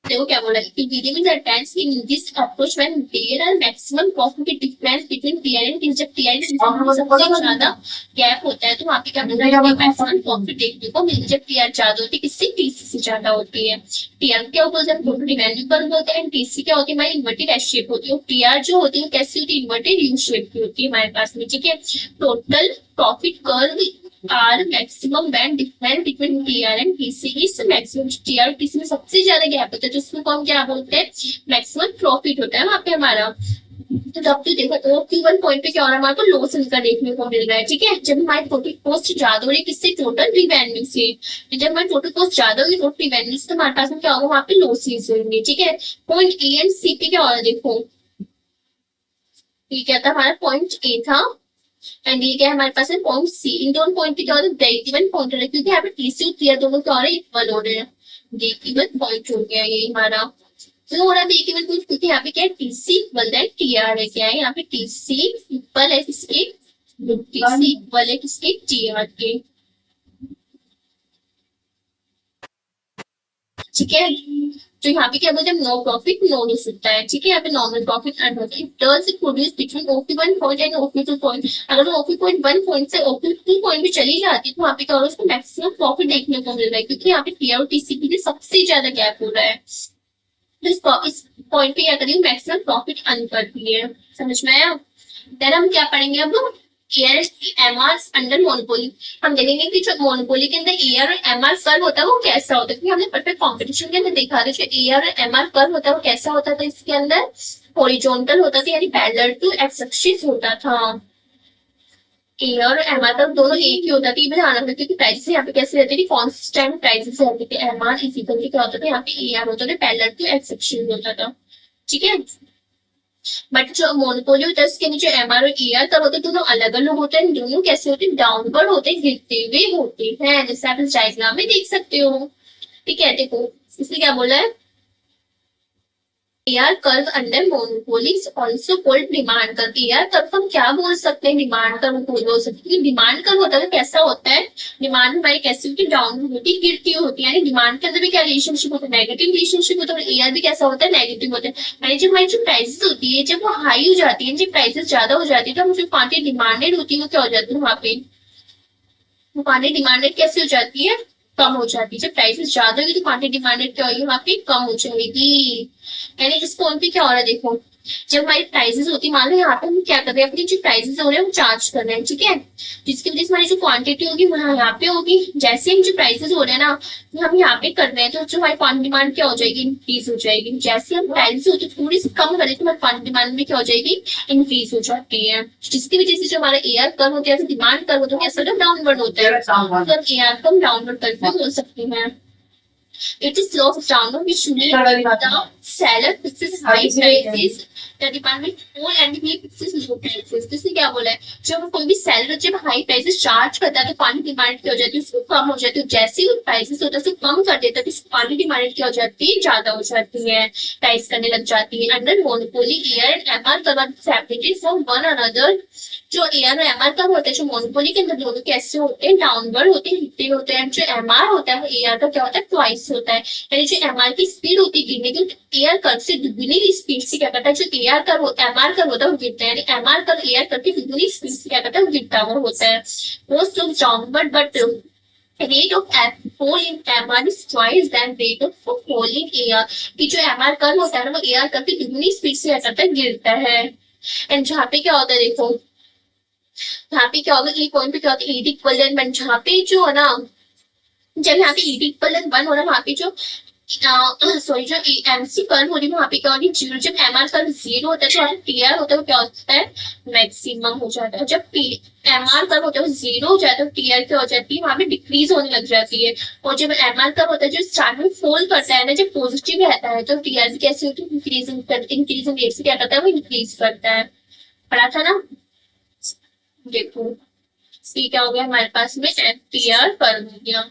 देखो क्या बोला कि वीडियो में attach in this approach when there are maximum profit difference between TR and T, जब टीआर एंड सबसे ज्यादा गैप होता है तो वहां पे क्या बोल रहा है मैक्सिमम प्रॉफिट देखने को मिलता है, जब टीआर ज्यादा होती है किससे टीसी से ज्यादा होती है। टीआर क्या होता है टोटल वैल्यू पर होता है, एंड टीसी क्या होती है हमारी इन्वर्टेड एस शेप होती है, टीआर जो होती है कैसी होती है इन्वर्टेड यू शेप की होती है हमारे पास में। ठीक है, total profit curve are maximum band difference between TR and TC is maximum, TR TC में सबसे ज्यादा गैप होता है तो उसको हम क्या बोलते हैं मैक्सिमम प्रॉफिट होता है वहां पे हमारा। तो जब तो देखो तो Q1 पॉइंट पे क्या हो रहा है हमारे को लॉस इनका देखने को मिल रहा है। ठीक है, जब हमारी टोटल कॉस्ट ज्यादा हो रही है किससे टोटल रिवेन्यू से, तो जब हमारी टोटल कॉस्ट ज्यादा होगी टोटल रिवेन्यू से तो हमारे पास में क्या होगा वहां पे लॉसेस होंगे। ठीक है, पॉइंट ए एंड सी पे क्या हो रहा है देखो, ये क्या था हमारा पॉइंट ए था एंड ये क्या है हमारे पास है पॉइंट सी, इन दोनों पॉइंट पे क्या हो रहा है ब्रेक इवन पॉइंट हो रहा है क्योंकि यहाँ पे टीसी और टीआर दोनों क्या हो रहा है इक्वल हो रहे हैं, ब्रेक इवन पॉइंट हो गया ये हमारा। तो हो रहा है ब्रेक इवन पॉइंट क्योंकि यहाँ पे क्या है टीसी इक्वल है टीआर है, क्या है यहाँ पे टीसी इक्वल है किसके, टीसी इक्वल है किसके टीआर के। ठीक है, तो यहाँ पे क्या बोलते हैं नो प्रॉफिट नो लॉस होता है। ठीक है, यहाँ पे नॉर्मल प्रॉफिट अर्न होता है, does produce between OP one point and OP two point. अगर ओपी पॉइंट वन पॉइंट से ओपी टू पॉइंट भी चली जाती है तो वहाँ पे क्या हो रहा है उसको मैक्सिमम प्रॉफिट देखने को मिल रहा है क्योंकि यहाँ पे टीआर और टीसी के लिए सबसे ज्यादा गैप हो रहा है, तो इस पॉइंट पे क्या करिए मैक्सिमम प्रॉफिट अर्न करती है। समझ में आया। देन हम क्या पढ़ेंगे अब एआर अंडर मोनोपोली। हम देखेंगे कि जो मोनोपोली के अंदर एआर और एमआर कर्व होता है वो कैसा होता है, क्योंकि हमने परफेक्ट कंपटीशन के अंदर देखा था जो एआर और एमआर कर्व होता है वो कैसा होता था, इसके अंदर हॉरिजॉन्टल होता था यानी पैरेलल टू एक्स एक्सिस होता था। एआर और एमआर कर्व दोनों एक ही होता था, ये भी ध्यान रखना क्योंकि प्राइसेस यहाँ पे कैसे रहती थी कांस्टेंट प्राइसेस रहती थी। एमआर इज इक्वल टू क्या होता था यहाँ पे एआर होता था पैरेलल टू एक्स एक्सिस होता था। ठीक है, बट जो मोनोपोली होता है उसके नीचे एमआर और ईआर तब होते दोनों अलग अलग होते हैं, दोनों कैसे होते हैं डाउनवर्ड होते हैं गिरते हुए होते हैं, जैसे आप इस डायग्राम में देख सकते हो। ठीक है, देखो इसने क्या बोला है AR curve under monopoly also called demand curve. AR curve हम क्या बोल सकते हैं डिमांड कर्व बोल सकते हैं। डिमांड कर्व होता है कैसा होता है, डिमांड हमारी कैसी होती है डाउन होती है गिरती होती है, यानी डिमांड के अंदर भी क्या रिलेशनशिप होता है नेगेटिव रिलेशनशिप होता है और एआर भी कैसा होता है नेगेटिव होता है। यानी जब हमारी जो प्राइसेस होती है जब वो हाई हो जाती है जब प्राइसेस ज्यादा हो जाती है तो हम जो क्वांटिटी डिमांडेड होती है वो क्या हो जाती है वहां पे क्वांटिटी डिमांडेड कैसे हो जाती है कम हो जाती है। जब प्राइसेस ज्यादा होगी तो क्वांटिटी डिमांडेड क्या होगी वहां पे कम हो जाएगी। यानी इस पॉइंट पे क्या हो रहा है देखो, जब हमारी प्राइसेस होती है मान लो यहाँ पे हम क्या कर रहे हैं अपनी जो प्राइसेस हो रहे हैं वो चार्ज कर रहे हैं। ठीक है, जिसकी वजह से हमारी जो क्वांटिटी होगी वो यहाँ पे होगी, जैसे हम जो प्राइसेस हो रहे हैं ना तो हम यहाँ पे कर रहे हैं तो जो हमारी क्वांटिटी डिमांड क्या हो जाएगी इंक्रीज हो जाएगी, जैसे हम प्राइसेस होती है थोड़ी सी कम करें तो हमारी क्वांटिटी डिमांड में क्या हो जाएगी इंक्रीज हो जाती है, जिसकी वजह से जो हमारा एआर कर्व होता है डिमांड कर्व होता है कैसा डाउनवर्ड होता है, तो हम एआर कर्व डाउनवर्ड कर्व बोल सकते हैं। It is slow down which means the seller fixes high prices, the department full and he fixes low prices। जिसने क्या बोला है जब कोई भी सेलर जब हाई प्राइसेस चार्ज करता है तो पानी डिमांड क्या हो जाती है उसको कम हो जाती है, जैसे ही प्राइसेस होता है उसको कम कर देता है तो पानी डिमांड क्या हो जाती है ज्यादा हो जाती है, प्राइस करने लग जाती है। Under monopoly AR and MR curve separated from one another. जो एआर और एमआर कर्व होते हैं जो मोनोपोली के अंदर दोनों कैसे होते हैं डाउनवर्ड होते हैं हिलते होते हैं, जो एमआर होता है वो एआर का क्या होता है ट्वाइस होता है, यानी जो एमआर की स्पीड होती है गिरने की एआर कर्व से दुगनी स्पीड से क्या करता है, जो एआर कर्व एमआर कर्व होता है वो गिरता है, यानी एमआर कर्व एआर कर्व की दुगनी स्पीड से क्या करता है वो गिरता हुआ होता है। Most of downward but rate of fall in MR is twice than rate of fall in AR। कि जो MR कर्व होता है ना वो AR कर्व की दुगनी स्पीड से क्या करता है गिरता है। एंड जहाँ पे क्या होता है देखो, यहाँ पे क्या होगा ई पॉइंट पे क्या होता है ईडी इक्वल देन वन, जहाँ पे जो है ना जब यहाँ पे ईडी इक्वल देन वन हो रहा है वहाँ पे जो सॉरी जो एमसी कर्व हो रही है वहाँ पे क्या हो रही है जीरो, जब एमआर कर्व जीरो होता है तो टीआर होता है वो क्या होता है मैक्सिमम हो जाता है, जब एमआर कर्व होता है वो जीरो हो जाता है टीआर क्या हो जाती है वहां पे डिक्रीज होने लग जाती है, और जब एमआर कर्व होता है जो स्टार्ट में फॉल करता है ना जब पॉजिटिव रहता है तो टीआर भी कैसे होती है इंक्रीजिंग रेट से क्या करता है वो इंक्रीज करता है। पढ़ा था ना, देखो ये क्या हो गया हमारे पास में एफटीआर कर्व हो गया।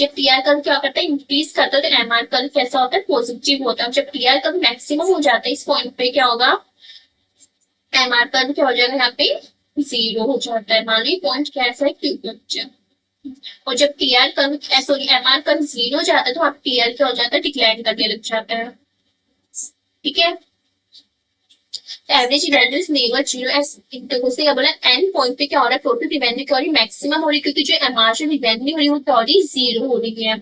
जब टीआर कर्व क्या करता है, इंक्रीज करता है, तो एमआर कर्व कैसा होता है, पॉजिटिव होता है। जब टीआर कर्व मैक्सिमम हो जाता है इस पॉइंट पे क्या होगा, एमआर कर्व क्या हो जाएगा, यहाँ पे 0 हो जाता है। मान लो पॉइंट कैसा है, क्यू बच्चा। और जब TR curve sorry MR curve 0 हो जाता है तो आप टीआर क्या हो जाता है, डिक्लाइन करने लग जाता है। ठीक है, average value is never zero S उसने क्या बोला, एंड पॉइंट पे क्या हो रहा है, टोटल रिवेन्यू क्या हो रही है, मैक्सिमम हो रही है, क्योंकि जो मार्जिनल रिवेन्यू हो रही है वो क्या हो रही है, 0 हो रही है।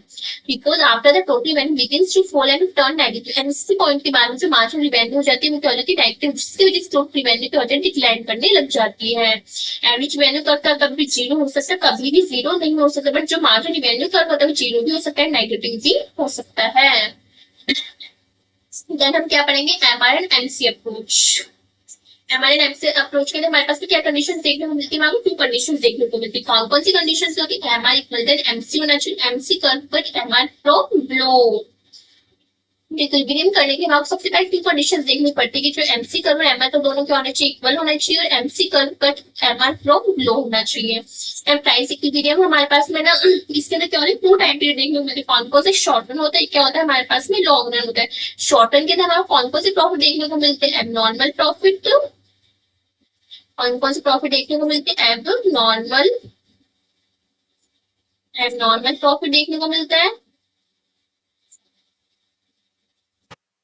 Because after the total revenue begins to fall and turn negative, and इसी पॉइंट के बाद में जो मार्जिनल रिवेन्यू हो जाती है वो क्या हो जाती है, नेगेटिव, जिसकी वजह से टोटल रिवेन्यू क्या हो जाती है, डिक्लाइन करने लग जाती है। एवरेज रिवेन्यू करता है कभी 0 हो सकता है, कभी भी 0 नहीं हो सकता, बट जो मार्जिनल रिवेन्यू कर होता है वो 0 भी हो सकता है, नेगेटिव भी हो सकता है। देन हम क्या पढ़ेंगे, एमआर एंड एमसी अप्रोच। हमारे नेम से अप्रोच के लिए हमारे पास क्या कंडीशन देखने को मिलती है, हमारे टू कंडीशन देखने को मिलती है। कौन कौन सी कंडीशन होती है, एमआर इक्वल देन एमसी होना चाहिए, MC curve but MR from below. Equilibrium करने के बाद सबसे पहले टू कंडीशंस देखनी पड़ती है कि जो एमसी कर्व और एमआर तो दोनों क्या होने चाहिए, इक्वल होना चाहिए, और MC curve but MR from below होना चाहिए। एंड प्राइस इक्विलिब्रियम हमारे पास में ना इसके अंदर क्या होता है, टू टाइम पीरियड देखने को मिलते हैं। कौन कौन से शॉर्ट रन होता है, क्या होता है हमारे पास में लॉन्ग रन होता है। शॉर्ट रन के अंदर हमारे कौन कौन से प्रॉफिट देखने को मिलते हैं, एबनॉर्मल प्रॉफिट, कौन कौन से प्रॉफिट देखने को मिलते हैं, एबनॉर्मल प्रॉफिट देखने को मिलता है,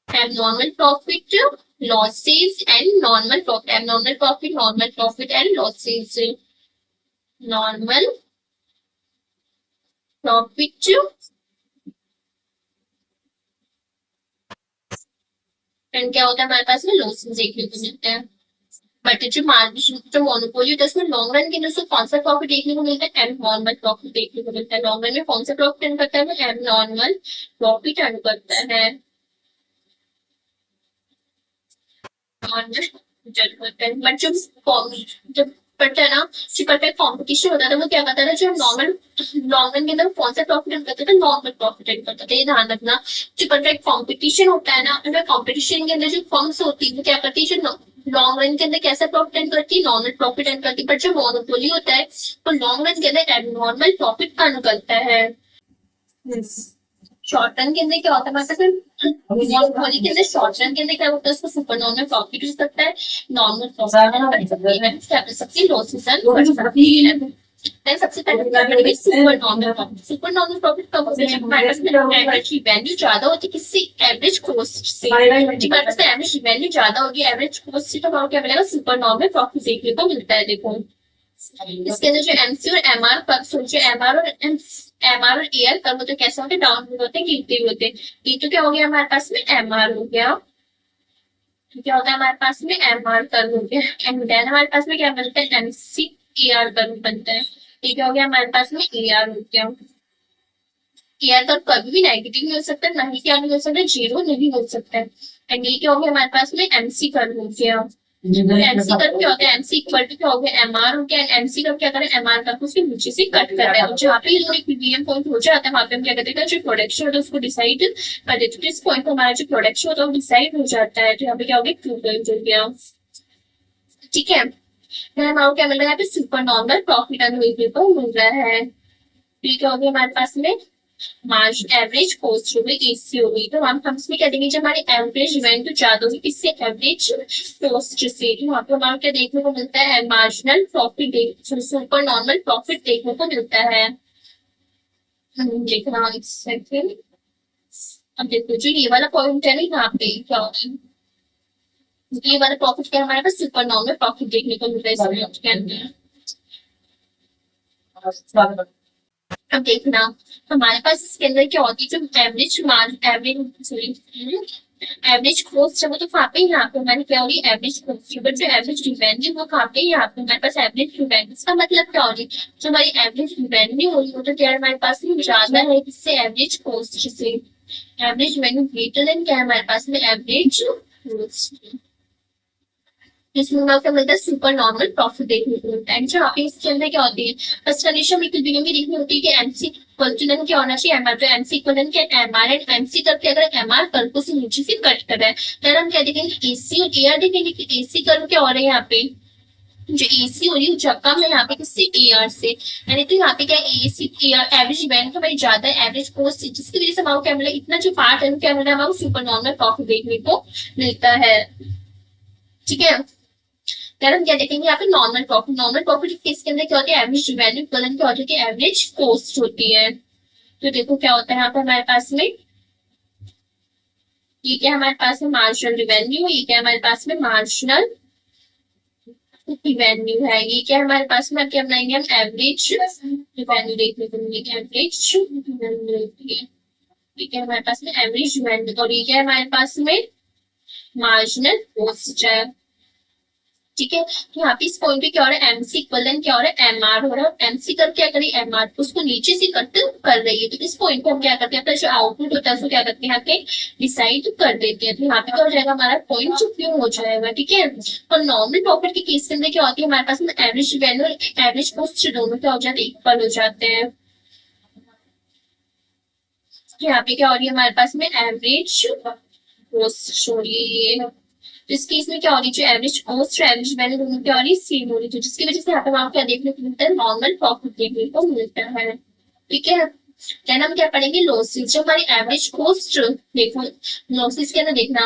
abnormal profit, losses and normal profit, abnormal profit, normal profit and losses, normal profit and क्या होता है हमारे पास में, लॉसेस देखने को मिलते हैं। बट जो मार्जिन जो मोनोपोली होता है उसमें लॉन्ग रन के अंदर सिर्फ कौन सा प्रॉफिट देखने को मिलता है, एब नॉर्मल प्रॉफिट देखने को मिलता है। लॉन्ग रन में कौन सा प्रॉफिट अर्न करता है, वो एब नॉर्मल प्रॉफिट अर्न करता है। बट जब पढ़ता है ना, जो परफेक्ट कॉम्पिटिशन होता था वो क्या करता था, जो नॉर्मल लॉन्ग रन के अंदर कौन सा प्रॉफिट अर्न करता था, नॉर्मल प्रॉफिट अर्न करता था। ये ध्यान रखना, जो परफेक्ट कॉम्पिटिशन होता है ना, उनमें कॉम्पिटिशन के अंदर जो फर्म्स होती है वो क्या करती है, जो लॉन्ग रन के अंदर कैसा प्रॉफिट अर्न करती है, नॉर्मल प्रॉफिट अर्न करती है। बट जो मोनोपोली होता है वो लॉन्ग रन के अंदर एबनॉर्मल प्रॉफिट अर्न करता है। शॉर्ट रन के अंदर क्या होता है हमारे पास, मोनोपोली के अंदर शॉर्ट रन के अंदर क्या होता है, उसको सुपर नॉर्मल प्रॉफिट हो सकता है, नॉर्मल प्रॉफिट कर सकती है, लॉसेस अर्न कर सकती है। देन सबसे पहले super normal profit. Super normal profit कब होता है, जब हमारे पास एवरेज वैल्यू ज्यादा होती है किसी एवरेज कॉस्ट से। जब हमारे पास एवरेज वैल्यू ज्यादा होगी एवरेज कॉस्ट से, तो हमारा क्या मिलेगा, सुपर नॉर्मल प्रॉफिट देखने को मिलता है। देखो इसके अंदर जो एमसी और एमआर कर्व, जो एमआर और एआर कर्व होते कैसे होते, डाउनवर्ड होते हैं, गिरते हुए होते हैं। ये तो क्या हो गया हमारे पास में, एमआर हो गया। क्या होता है हमारे पास में, एमआर कर्व हो गया। एंड देन हमारे पास में क्या बनता है, एमसी एआर कर्व बनता है। ये क्या हो गया हमारे पास में, एआर हो गया। एआर कर्व कभी भी नेगेटिव नहीं हो सकता, ना ही क्या नहीं हो सकता, जीरो नहीं हो सकता है। एंड ये क्या हो गया हमारे पास में, एमसी कर्व हो गया। एमसी कर्व क्या होता है, एमसी इक्वल टू क्या हो गया, एमआर हो गया। एमसी कर्व क्या करें, एमआर कर्व उसके नीचे से कट कर रहा है। जहाँ पे ये दोनों इक्विलिब्रियम पॉइंट हो जाता है वहां पे हम क्या करते हैं, जो प्रोडक्शन होता है उसको डिसाइड कर देते हैं। इस पॉइंट पर हमारा जो प्रोडक्शन होता है वो डिसाइड हो जाता है। तो यहाँ पे क्या हो गया, क्यू हो गया। ठीक है, फिर हमारा क्या मिल रहा है, यहाँ पे सुपर नॉर्मल प्रॉफिट देखने को मिल रहा है। फिर क्या हो गया हमारे पास में, मार्ज एवरेज कॉस्ट हो गई, एसी हो गई। तो हम इसमें क्या देंगे, जब हमारी एवरेज वैल्यू ज्यादा होगी किससे, एवरेज कॉस्ट से, तो वहां पे हमारा क्या देखने को मिलता है, marginal profit, super normal profit देखने को मिलता है। देखना एक सेकंड, अब देखो जो ये वाला पॉइंट है ना, यहाँ पे क्या होता है, ये वाला प्रॉफिट क्या हमारे पास, सुपर नॉर्मल प्रॉफिट देखने को मिल रहा है इसके अंदर। अब देखना हमारे पास इसके अंदर क्या होती है, जो एवरेज कॉस्ट है वो तो वहाँ पे, यहाँ पे हमारी क्या हो रही है, एवरेज कॉस्ट। बट जो एवरेज रिवेन्यू वो कहाँ पे, यहाँ पे हमारे पास एवरेज रिवेन्यू। इसका मतलब क्या हो रही है, जो हमारी एवरेज रिवेन्यू हो रही है वो तो क्या है हमारे पास में ज्यादा है किससे, एवरेज कॉस्ट से। एवरेज रिवेन्यू ग्रेटर देन क्या है हमारे पास में, एवरेज कॉस्ट। इसमें क्या मिलता है, सुपर नॉर्मल प्रॉफिट देखने को मिलता है। जो यहाँ पे इसके अंदर क्या होती है, फर्स्ट कंडीशन इक्विलिब्रियम की देखनी होती है कि एमसी इक्वल टू देन क्या होना चाहिए, एमआर। तो एमसी इक्वल देन क्या, एमआर एंड एमसी करके अगर एमआर कर्व को से नीचे से कट कर रहा है, तो हम क्या देखेंगे, एसी और एआर देखेंगे कि एसी कर्व क्या हो रहा है यहाँ पे, जो एसी हो रही है जब कम है यहाँ पे किससे, एआर से। यानी तो यहाँ पे क्या एसी एआर एवरेज इवेंट तो भाई ज्यादा है एवरेज कोस्ट से, जिसकी वजह से हमारे क्या मिला, इतना जो पार्ट है क्या मिला, हमारे सुपर नॉर्मल प्रॉफिट देखने को मिलता है। ठीक है, फिर हम क्या देखेंगे यहाँ पे नॉर्मल प्रॉफिट। नॉर्मल प्रॉफिट किसके अंदर क्या होती है, एवरेज वैल्यू कलन क्या होती है, एवरेज कॉस्ट होती है। तो देखो क्या होता है यहाँ पे हमारे पास में, ये क्या हमारे पास में मार्जिनल रिवेन्यू, ये क्या हमारे पास में मार्जिनल रिवेन्यू है, ये क्या हमारे पास में क्या बनाएंगे हम, एवरेज रिवेन्यू देखने को मिलेगी, एवरेज रिवेन्यू होती है। ये क्या हमारे पास में एवरेज रिवेन्यू, और ये क्या है हमारे पास में मार्जिनल कॉस्ट है। ठीक है, तो यहाँ पे इस पॉइंट पे क्या हो रहा है, एमसी इक्वलेंट क्या हो रहा है, एमआर हो रहा है। एमसी कर क्या करी, एमआर उसको नीचे से कट कर रही है। तो इस पॉइंट पे हम क्या करते हैं, अपना जो आउटपुट होता है उसको क्या करते हैं यहाँ पे डिसाइड कर देते हैं। तो यहाँ पे क्या हो जाएगा, हमारा पॉइंट जो क्यों हो जाएगा। ठीक है, और नॉर्मल प्रॉफिट के केस के अंदर क्या होती है हमारे पास में, एवरेज वैल्यू एवरेज कॉस्ट दोनों क्या हो जाते हैं, इक्वल हो जाते हैं। यहाँ पे क्या हो रही है हमारे पास में, एवरेज कॉस्ट सॉरी, तो इस केस में क्या हो रही है, जो एवरेज कॉस्ट और एवरेज वैल्यू दोनों क्या हो रही है, सेम हो रही है, जिसकी वजह से यहाँ पे हमारे क्या देखने को मिलता है, नॉर्मल प्रॉफिट देखने को मिलता है। ठीक है, देन हम क्या पढ़ेंगे, लॉसेस। जो हमारी एवरेज कॉस्ट, देखो लॉसेस के अंदर देखना,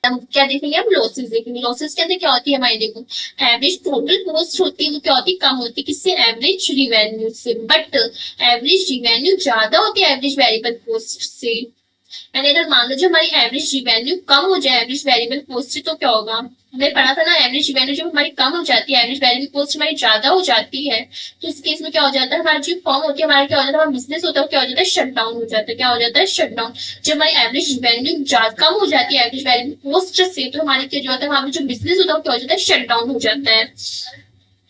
हम क्या देखेंगे, हम लॉसेस देखेंगे। लॉसेस के अंदर क्या होती है हमारी, देखो एवरेज टोटल कॉस्ट होती है वो क्या होती है, कम होती है किससे, एवरेज रिवेन्यू से। बट एवरेज रिवेन्यू ज्यादा होती है एवरेज वेरिएबल कॉस्ट से। यानी अगर मान लो जो हमारी एवरेज रिवेन्यू कम हो जाए एवरेज वेरिएबल कॉस्ट से, तो क्या होगा, हमने पढ़ा था ना, एवरेज रिवेन्यू जब हमारी कम हो जाती है एवरेज वेरिएबल कॉस्ट हमारी ज्यादा हो जाती है, तो इस केस में क्या हो जाता है, हमारी जो फॉर्म होती है, हमारा क्या हो जाता है, हमारा बिजनेस होता है क्या हो जाता है, शट डाउन हो जाता है। क्या हो जाता है, शट डाउन। जब हमारी एवरेज रिवेन्यू कम हो जाती है एवरेज वेरिएबल कॉस्ट से, तो हमारे क्या जो होता है, हमारा जो बिजनेस होता है क्या हो जाता है, शट डाउन हो जाता है।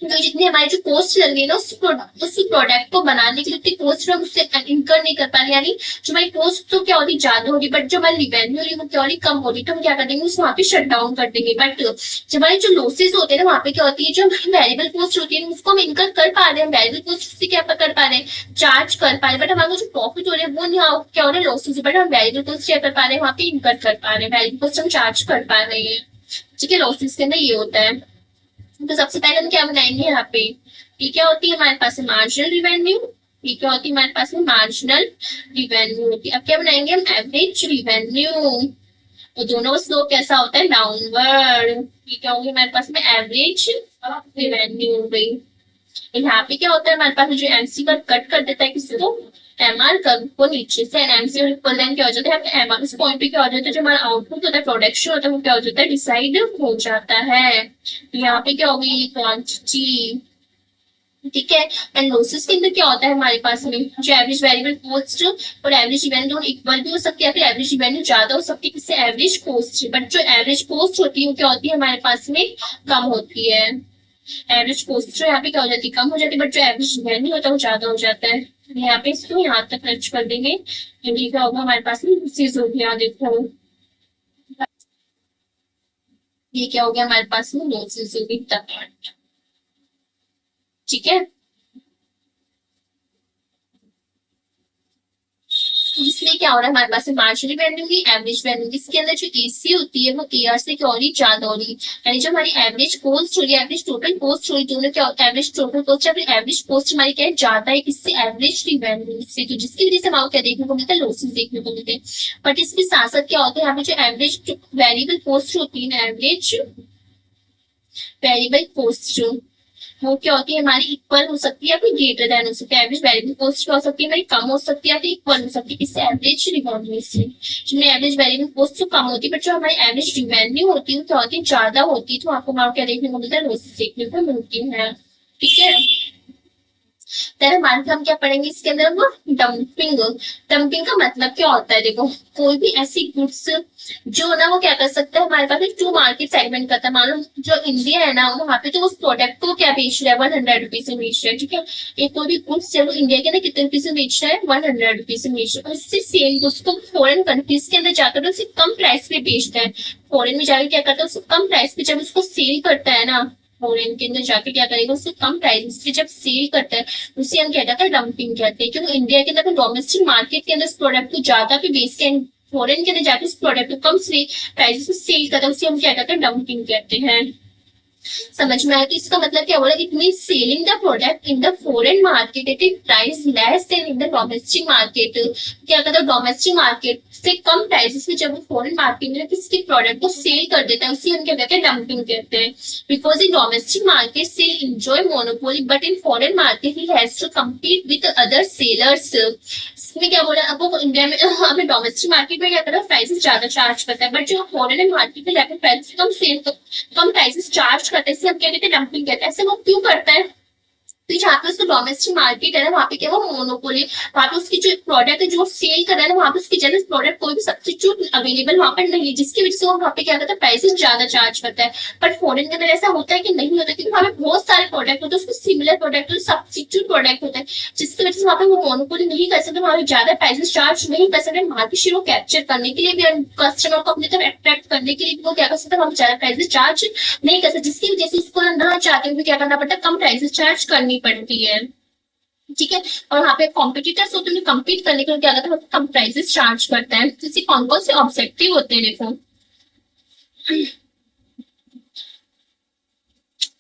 तो जितनी हमारी जो कॉस्ट लग रही है ना उस प्रोडक्ट को बनाने के लिए उतनी कॉस्ट हम उससे इनकर नहीं कर पा रहे, यानी जो हमारी कॉस्ट तो क्या होती है, ज्यादा हो रही, बट जो हमारी रिवेन्यू हो रही है वो क्या हो रही, कम हो रही। तो हम क्या कर देंगे, उस वहां पे शट डाउन कर देंगे। बट जब हमारे जो लॉसेस होते हैं ना, वहां पे क्या होती है, जो हमारी वेरिएबल कॉस्ट होती है उसको हम इनकर कर पा रहे हैं, वेरिएबल कॉस्ट से क्या कर पा रहे हैं, चार्ज कर पा रहे हैं। बट हमारा जो प्रॉफिट हो रहा है वो यहाँ क्या हो रहा है, लॉसेस, बट हम वेरिएबल कॉस्ट क्या कर पा रहे हैं, वहां पे इनकर कर पा रहे हैं, वेरिएबल कॉस्ट हम चार्ज कर पा रहे हैं। ठीक है, लॉसेस के अंदर ये होता है। तो सबसे पहले हम क्या बनाएंगे यहाँ पे, ये क्या होती है हमारे पास मार्जिनल रिवेन्यू, ये क्या होती है हमारे पास में मार्जिनल रिवेन्यू होती है। अब क्या बनाएंगे हम, एवरेज रिवेन्यू। तो दोनों का स्लोप कैसा होता है, डाउनवर्ड। ये क्या होगी हमारे पास में, एवरेज रिवेन्यू हो गई। यहाँ पे क्या होता है हमारे पास, जो एमसी पर कट कर देता है किसी को, एमआर कर्व को नीचे से, एमसी और इक्वल क्या हो जाता है, एमआर उस पॉइंट पे क्या हो जाता है, जो हमारा आउटपुट होता है, प्रोडक्शन होता है, वो क्या हो जाता है, डिसाइड हो जाता है। यहाँ पे क्या होगी, क्वांटिटी। ठीक है, एंड लॉसेस के अंदर क्या होता है हमारे पास में, जो एवरेज वेरिएबल कॉस्ट और एवरेज रिवेन्यू दोनों इक्वल भी हो सकती है, या फिर एवरेज रिवेन्यू ज्यादा हो सकती है किससे, एवरेज कॉस्ट। बट जो एवरेज कॉस्ट होती है वो क्या होती है हमारे पास में, कम होती है। एवरेज कॉस्ट जो यहाँ पे क्या हो जाती है, कम हो जाती है, बट जो एवरेज रिवेन्यू होता है वो ज्यादा हो जाता है। यहाँ पे इसको यहाँ तक खर्च कर देंगे, ये क्या होगा हमारे पास में, लॉसेस हो गया। देखो ये क्या हो गया हमारे पास में, लॉसेस हो गई तक। ठीक है, इसलिए क्या हो रहा है हमारे पास मार्जिनल वैल्यू की, एवरेज वैल्यू, इसके अंदर जो एसी होती है वो एआर से क्या हो रही, ज्यादा हो रही। यानी जो हमारी एवरेज कॉस्ट हो रही है, एवरेज टोटल कॉस्ट हो रही, दोनों क्या होता है, एवरेज टोटल कॉस्ट या फिर एवरेज कॉस्ट हमारी क्या है, ज्यादा है किससे, एवरेज रिवेन्यू से। तो जिसकी वजह से हमारे क्या देखने को मिलता है, लॉसेस देखने को मिलते हैं। बट इसके साथ साथ क्या होता है, यहाँ पे जो एवरेज वेरिएबल कॉस्ट होती है ना, एवरेज वेरिएबल कॉस्ट वो क्या होती है हमारी, इक्वल हो सकती है या फिर ग्रेटर देन हो सकती है। एवरेज वेरिएबल कॉस्ट क्या हो सकती है हमारी, कम हो सकती है या फिर इक्वल हो सकती है इससे, एवरेज रिवेन्यू से। जिसमें एवरेज वेरिएबल कॉस्ट तो कम होती है, बट जो हमारी एवरेज रिवेन्यू होती है वो क्या होती है, ज्यादा होती है। तो आपको वहां क्या देखने को मिलता है, लॉसेस देखने को मिलती है। ठीक है, तेरे हमारे हम क्या पढ़ेंगे इसके अंदर, वो डंपिंग। डंपिंग का मतलब क्या होता है, देखो कोई भी ऐसी गुड्स जो ना वो क्या कर सकता है, हमारे पास टू मार्केट सेगमेंट करता है। मान लो जो इंडिया है ना, वहाँ पे तो उस प्रोडक्ट को क्या बेच रहा है, 100 रुपीज में बेच रहा है। ठीक है, एक कोई भी गुड्स है वो इंडिया के अंदर कितने रुपीज में बेच रहा है, 100 रुपीज में बेच रहा है। उससे सेम गुड्स को फॉरेन कंट्रीज के अंदर जाकर उससे कम प्राइस पे बेचता है। फॉरेन में जाकर क्या करता है, उसको कम प्राइस पे जब उसको सेल करता है ना, फॉरेन के अंदर जाके क्या करेगा, उससे कम प्राइस पे जब सेल करता है, उसे हम क्या कहते हैं, डंपिंग कहते हैं। क्योंकि इंडिया के अंदर डोमेस्टिक मार्केट के अंदर इस प्रोडक्ट को ज्यादा पे बेचते हैं, फॉरेन के अंदर जाके इस प्रोडक्ट को कम प्राइस पे सेल करता है, उसे हम क्या कहते हैं, डंपिंग कहते हैं। समझ में आया? तो इसका मतलब क्या बोला, it mean selling the product in the foreign market at A price less then in the domestic market. क्या कहता है, डोमेस्टिक मार्केट से कम प्राइसेस में जब वो फॉरेन मार्केट में किसी प्रोडक्ट को सेल कर देता है, उसी हम क्या कहते हैं, डंपिंग कहते हैं। Because in domestic market sell enjoy monopoly but in foreign market he has to compete with other sellers. इसमें क्या बोला, अब वो इंडिया में हमें डोमेस्टिक मार्केट में क्या करता है, प्राइसेस ज्यादा चार्ज करता है, बट जो फॉरेन मार्केट में जाकर प्राइस कम सेल कम प्राइसेस चार्ज करते हैं, हम क्या कहते हैं, डंपिंग कहते हैं। ऐसे वो क्यों करता है? तो जहाँ पे उसका डोमेस्टिक मार्केट है ना, वहाँ पे क्या वो मोनोपोली, वहाँ पे उसकी जो प्रोडक्ट है जो सेल कर रहा है ना, वहाँ पे उसकी जगह प्रोडक्ट कोई भी सब्स्टिट्यूट अवेलेबल वहाँ पर नहीं है, जिसकी वजह से वो वहाँ पे क्या करता है, प्राइसेस ज्यादा चार्ज करता है। बट फॉरेन के अंदर ऐसा होता है कि नहीं होता, क्योंकि वहाँ पे बहुत सारे प्रोडक्ट होते हैं, उसको सिमिलर प्रोडक्ट सब्स्टिट्यूट प्रोडक्ट होता है, जिसकी वजह से वहाँ पे वो मोनोपोली नहीं कर सकते, वहाँ पे ज्यादा प्राइसेस चार्ज नहीं कर सकते। मार्केट शेयर को कैप्चर करने के लिए भी, कस्टमर को अपनी तरफ अट्रैक्ट करने के लिए भी वो क्या कर सकते हैं, वहाँ पे ज्यादा प्राइसेस चार्ज नहीं कर सकते, जिसकी वजह से उसको ना चाहते हुए क्या करना पड़ता है, कम प्राइसेस चार्ज करनी पड़ती है। ठीक है। और वहाँ पे कॉम्पिटिटर्स होते हैं, कम्पीट करने के लिए क्या करता है, कम प्राइसेस चार्ज करता है। जैसे कौन कौन से ऑब्जेक्टिव होते हैं, देखो,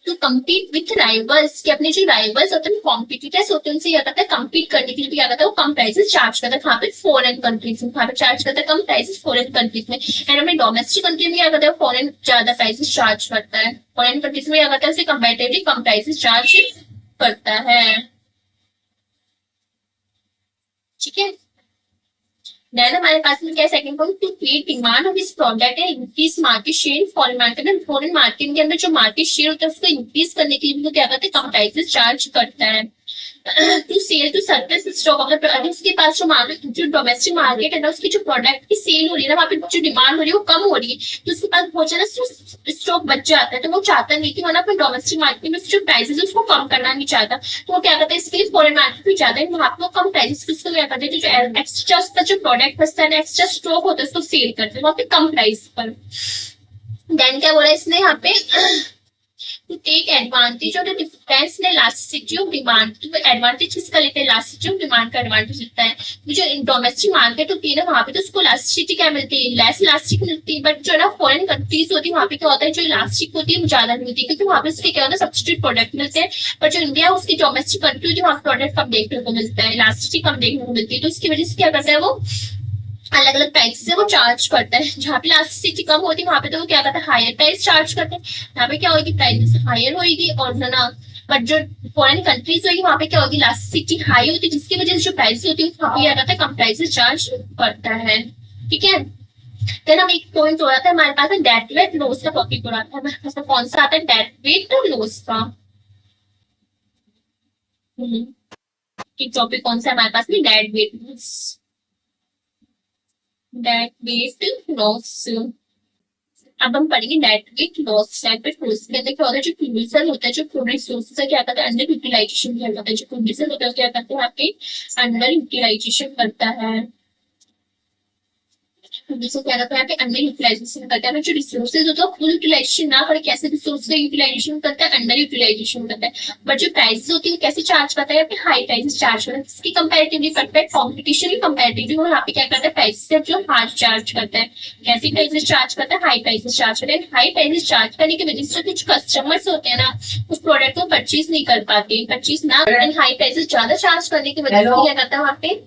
टू कम्पीट विथ राइवल्स, कि अपने जो राइवल्स होते हैं, कॉम्पिटिटर्स होते हैं, उनसे क्या करता है, कम्पीट करने के लिए क्या करता है, वो कम प्राइसेस चार्ज करता है। वहाँ पे फॉरेन कंट्रीज में, वहाँ पे चार्ज करता है कम प्राइसेस फॉरेन कंट्रीज में। एंड अपने डोमेस्टिक कंट्री में क्या करता है, फॉरेन ज्यादा प्राइसेस चार्ज करता है। फॉरेन कंट्रीज में क्या करता है, उसे कंपेरेटिवली कम प्राइसेस चार्ज करता है। ठीक है। देन हमारे पास में क्या है, second point, to create demand of this product and increase market share foreign market में। फॉरेन मार्केट के अंदर जो मार्केट शेयर होता है उसको इंक्रीज करने के लिए भी क्या करते हैं, कम प्राइसेस चार्ज करता है। To sell to surplus stock of the product, उसके पास जो मार्केट, जो डोमेस्टिक मार्केट है ना, उसकी जो प्रोडक्ट की सेल हो रही है ना, वहाँ पे जो डिमांड हो रही है वो कम हो रही है, तो उसके पास बहुत ज्यादा स्टॉक बच जाता है, तो वो चाहता नहीं कि वो ना अपने डोमेस्टिक मार्केट में जो प्राइसेस है उसको कम करना नहीं चाहता, तो वो क्या करता है, इसके लिए फॉरेन मार्केट में जाता है, वहाँ पे वो कम प्राइसेस उसको क्या करते हैं, जो एक्स्ट्रा उसका जो प्रोडक्ट बचता है ना, एक्स्ट्रा स्टॉक होता है, उसको सेल करते हैं वहाँ पे कम प्राइस पर। देन क्या बोला इसने यहाँ पे, to take advantage of the difference in elasticity of demand। तो एडवांटेज किसका लेते हैं, इलास्टिसिटी ऑफ डिमांड का एडवांटेज लेता है। जो डोमेस्टिक मार्केट होती है ना, वहाँ पे तो उसको इलास्टिसिटी क्या मिलती है, लेस इलास्टिक मिलती है, बट जो ना फॉरेन कंट्रीज होती है वहाँ पे क्या होता है, जो इलास्टिक होती है वो ज्यादा मिलती है, क्योंकि वहाँ पे उसके क्या होता है, सब्सिट्यूट प्रोडक्ट मिलते हैं। पर जो इंडिया उसकी डोमेस्टिक कंट्री होती है, वहाँ प्रोडक्ट कम देखने को मिलता है, इलास्टिसिटी कम देखने को मिलती है, तो उसकी वजह से क्या करता है, वो अलग अलग प्राइस से वो चार्ज करता है। जहाँ पे इलास्टिसिटी कम होती है वहां पे तो वो क्या करता है, हायर प्राइस चार्ज करते हैं। यहाँ पे क्या होगी, प्राइस हायर होगी, और ना बट जो फॉरेन कंट्रीज होगी वहां पे क्या होगी, इलास्टिसिटी हाई होती है, जिसकी वजह से जो प्राइस होती है वहां पे क्या करता है, कम प्राइसेस चार्ज करता है। ठीक है। देन हम एक पॉइंट हो जाता है हमारे पास, डेट वेट लॉस का टॉपिक हो रहा था हमारे पास, कौन सा आता है, डेट वेट लॉस का टॉपिक कौन सा हमारे पास में, dead weight loss, dead weight loss. अब हम पढ़ेंगे dead weight loss. Dead weight loss के अंदर क्या होता है, जो प्रोड्यूसर होता है, जो फूड रिसोर्सेज है, क्या करता है, अंडर यूटिलाइजेशन करता है। जो प्रोड्यूसर होता है क्या करते हैं, आपके अंडर यूटिलाइजेशन करता है। प्रोड्यूसर क्या करता है, यहाँ पे अंडर यूटिलाइजेशन करता है। जो रिसोर्सेज होता है फुल यूटिलाइजेशन ना करके कैसे रिसोर्स का यूटिलाइजेशन करता है, अंडर यूटिलाइजेशन करता है। बट जो प्राइसेस होती है कैसे चार्ज करता है, हाई प्राइसेस चार्ज करता है। इसकी कंपैरेटिवली परफेक्ट कॉम्पिटिशन ही कंपैरेटिवली वो यहाँ पे क्या करता है, प्राइसेस है जो हाई चार्ज करता है। कैसी प्राइसेस चार्ज करता है, हाई प्राइसेस चार्ज करता है। हाई प्राइसेस चार्ज करने की वजह से कुछ कस्टमर्स होते हैं ना, उस प्रोडक्ट को परचेज नहीं कर पाते, परचेज ना, हाई प्राइसेस ज्यादा चार्ज करने की वजह से क्या करता है, वहाँ पे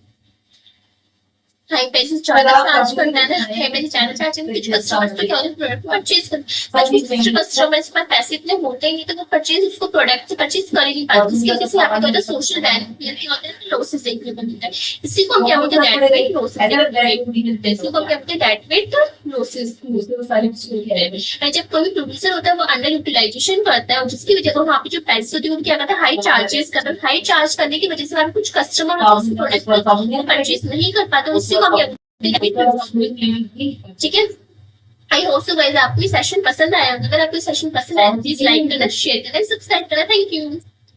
हाई प्राइसेस ज्यादा चार्ज करना है, हाई प्राइस ज्यादा चार्ज करना है। कुछ कस्टमर्स तो क्या होता है, प्रोडक्ट परचेज कर, कुछ कस्टमर्स के पास पैसे इतने होते हैं तो वो परचेज उसको प्रोडक्ट से परचेज कर ही नहीं पाते, इसकी वजह से यहाँ पे होता है सोशल बेनिफिट होता है, लॉसेस देखने को मिलता है। इसी को हम क्या बोलते हैं, डेट वेट लॉसेस। इसी को हम क्या बोलते हैं, डेट वेट लॉसेस। जब कोई प्रोड्यूसर होता है वो अंडर यूटिलाइजेशन करता है, और जिसकी वजह से वहाँ पे जो प्राइस होती है वो क्या करता है, हाई चार्जेस करता है। हाई चार्ज करने की वजह से वहाँ पे कुछ कस्टमर प्रोडक्ट परचेज नहीं कर पाते, उससे ठीक है। आई होप सो गाइस आपको ये सेशन पसंद आया। अगर आपको सेशन पसंद आया प्लीज लाइक करना, शेयर करना, सब्सक्राइब करना। Thank you.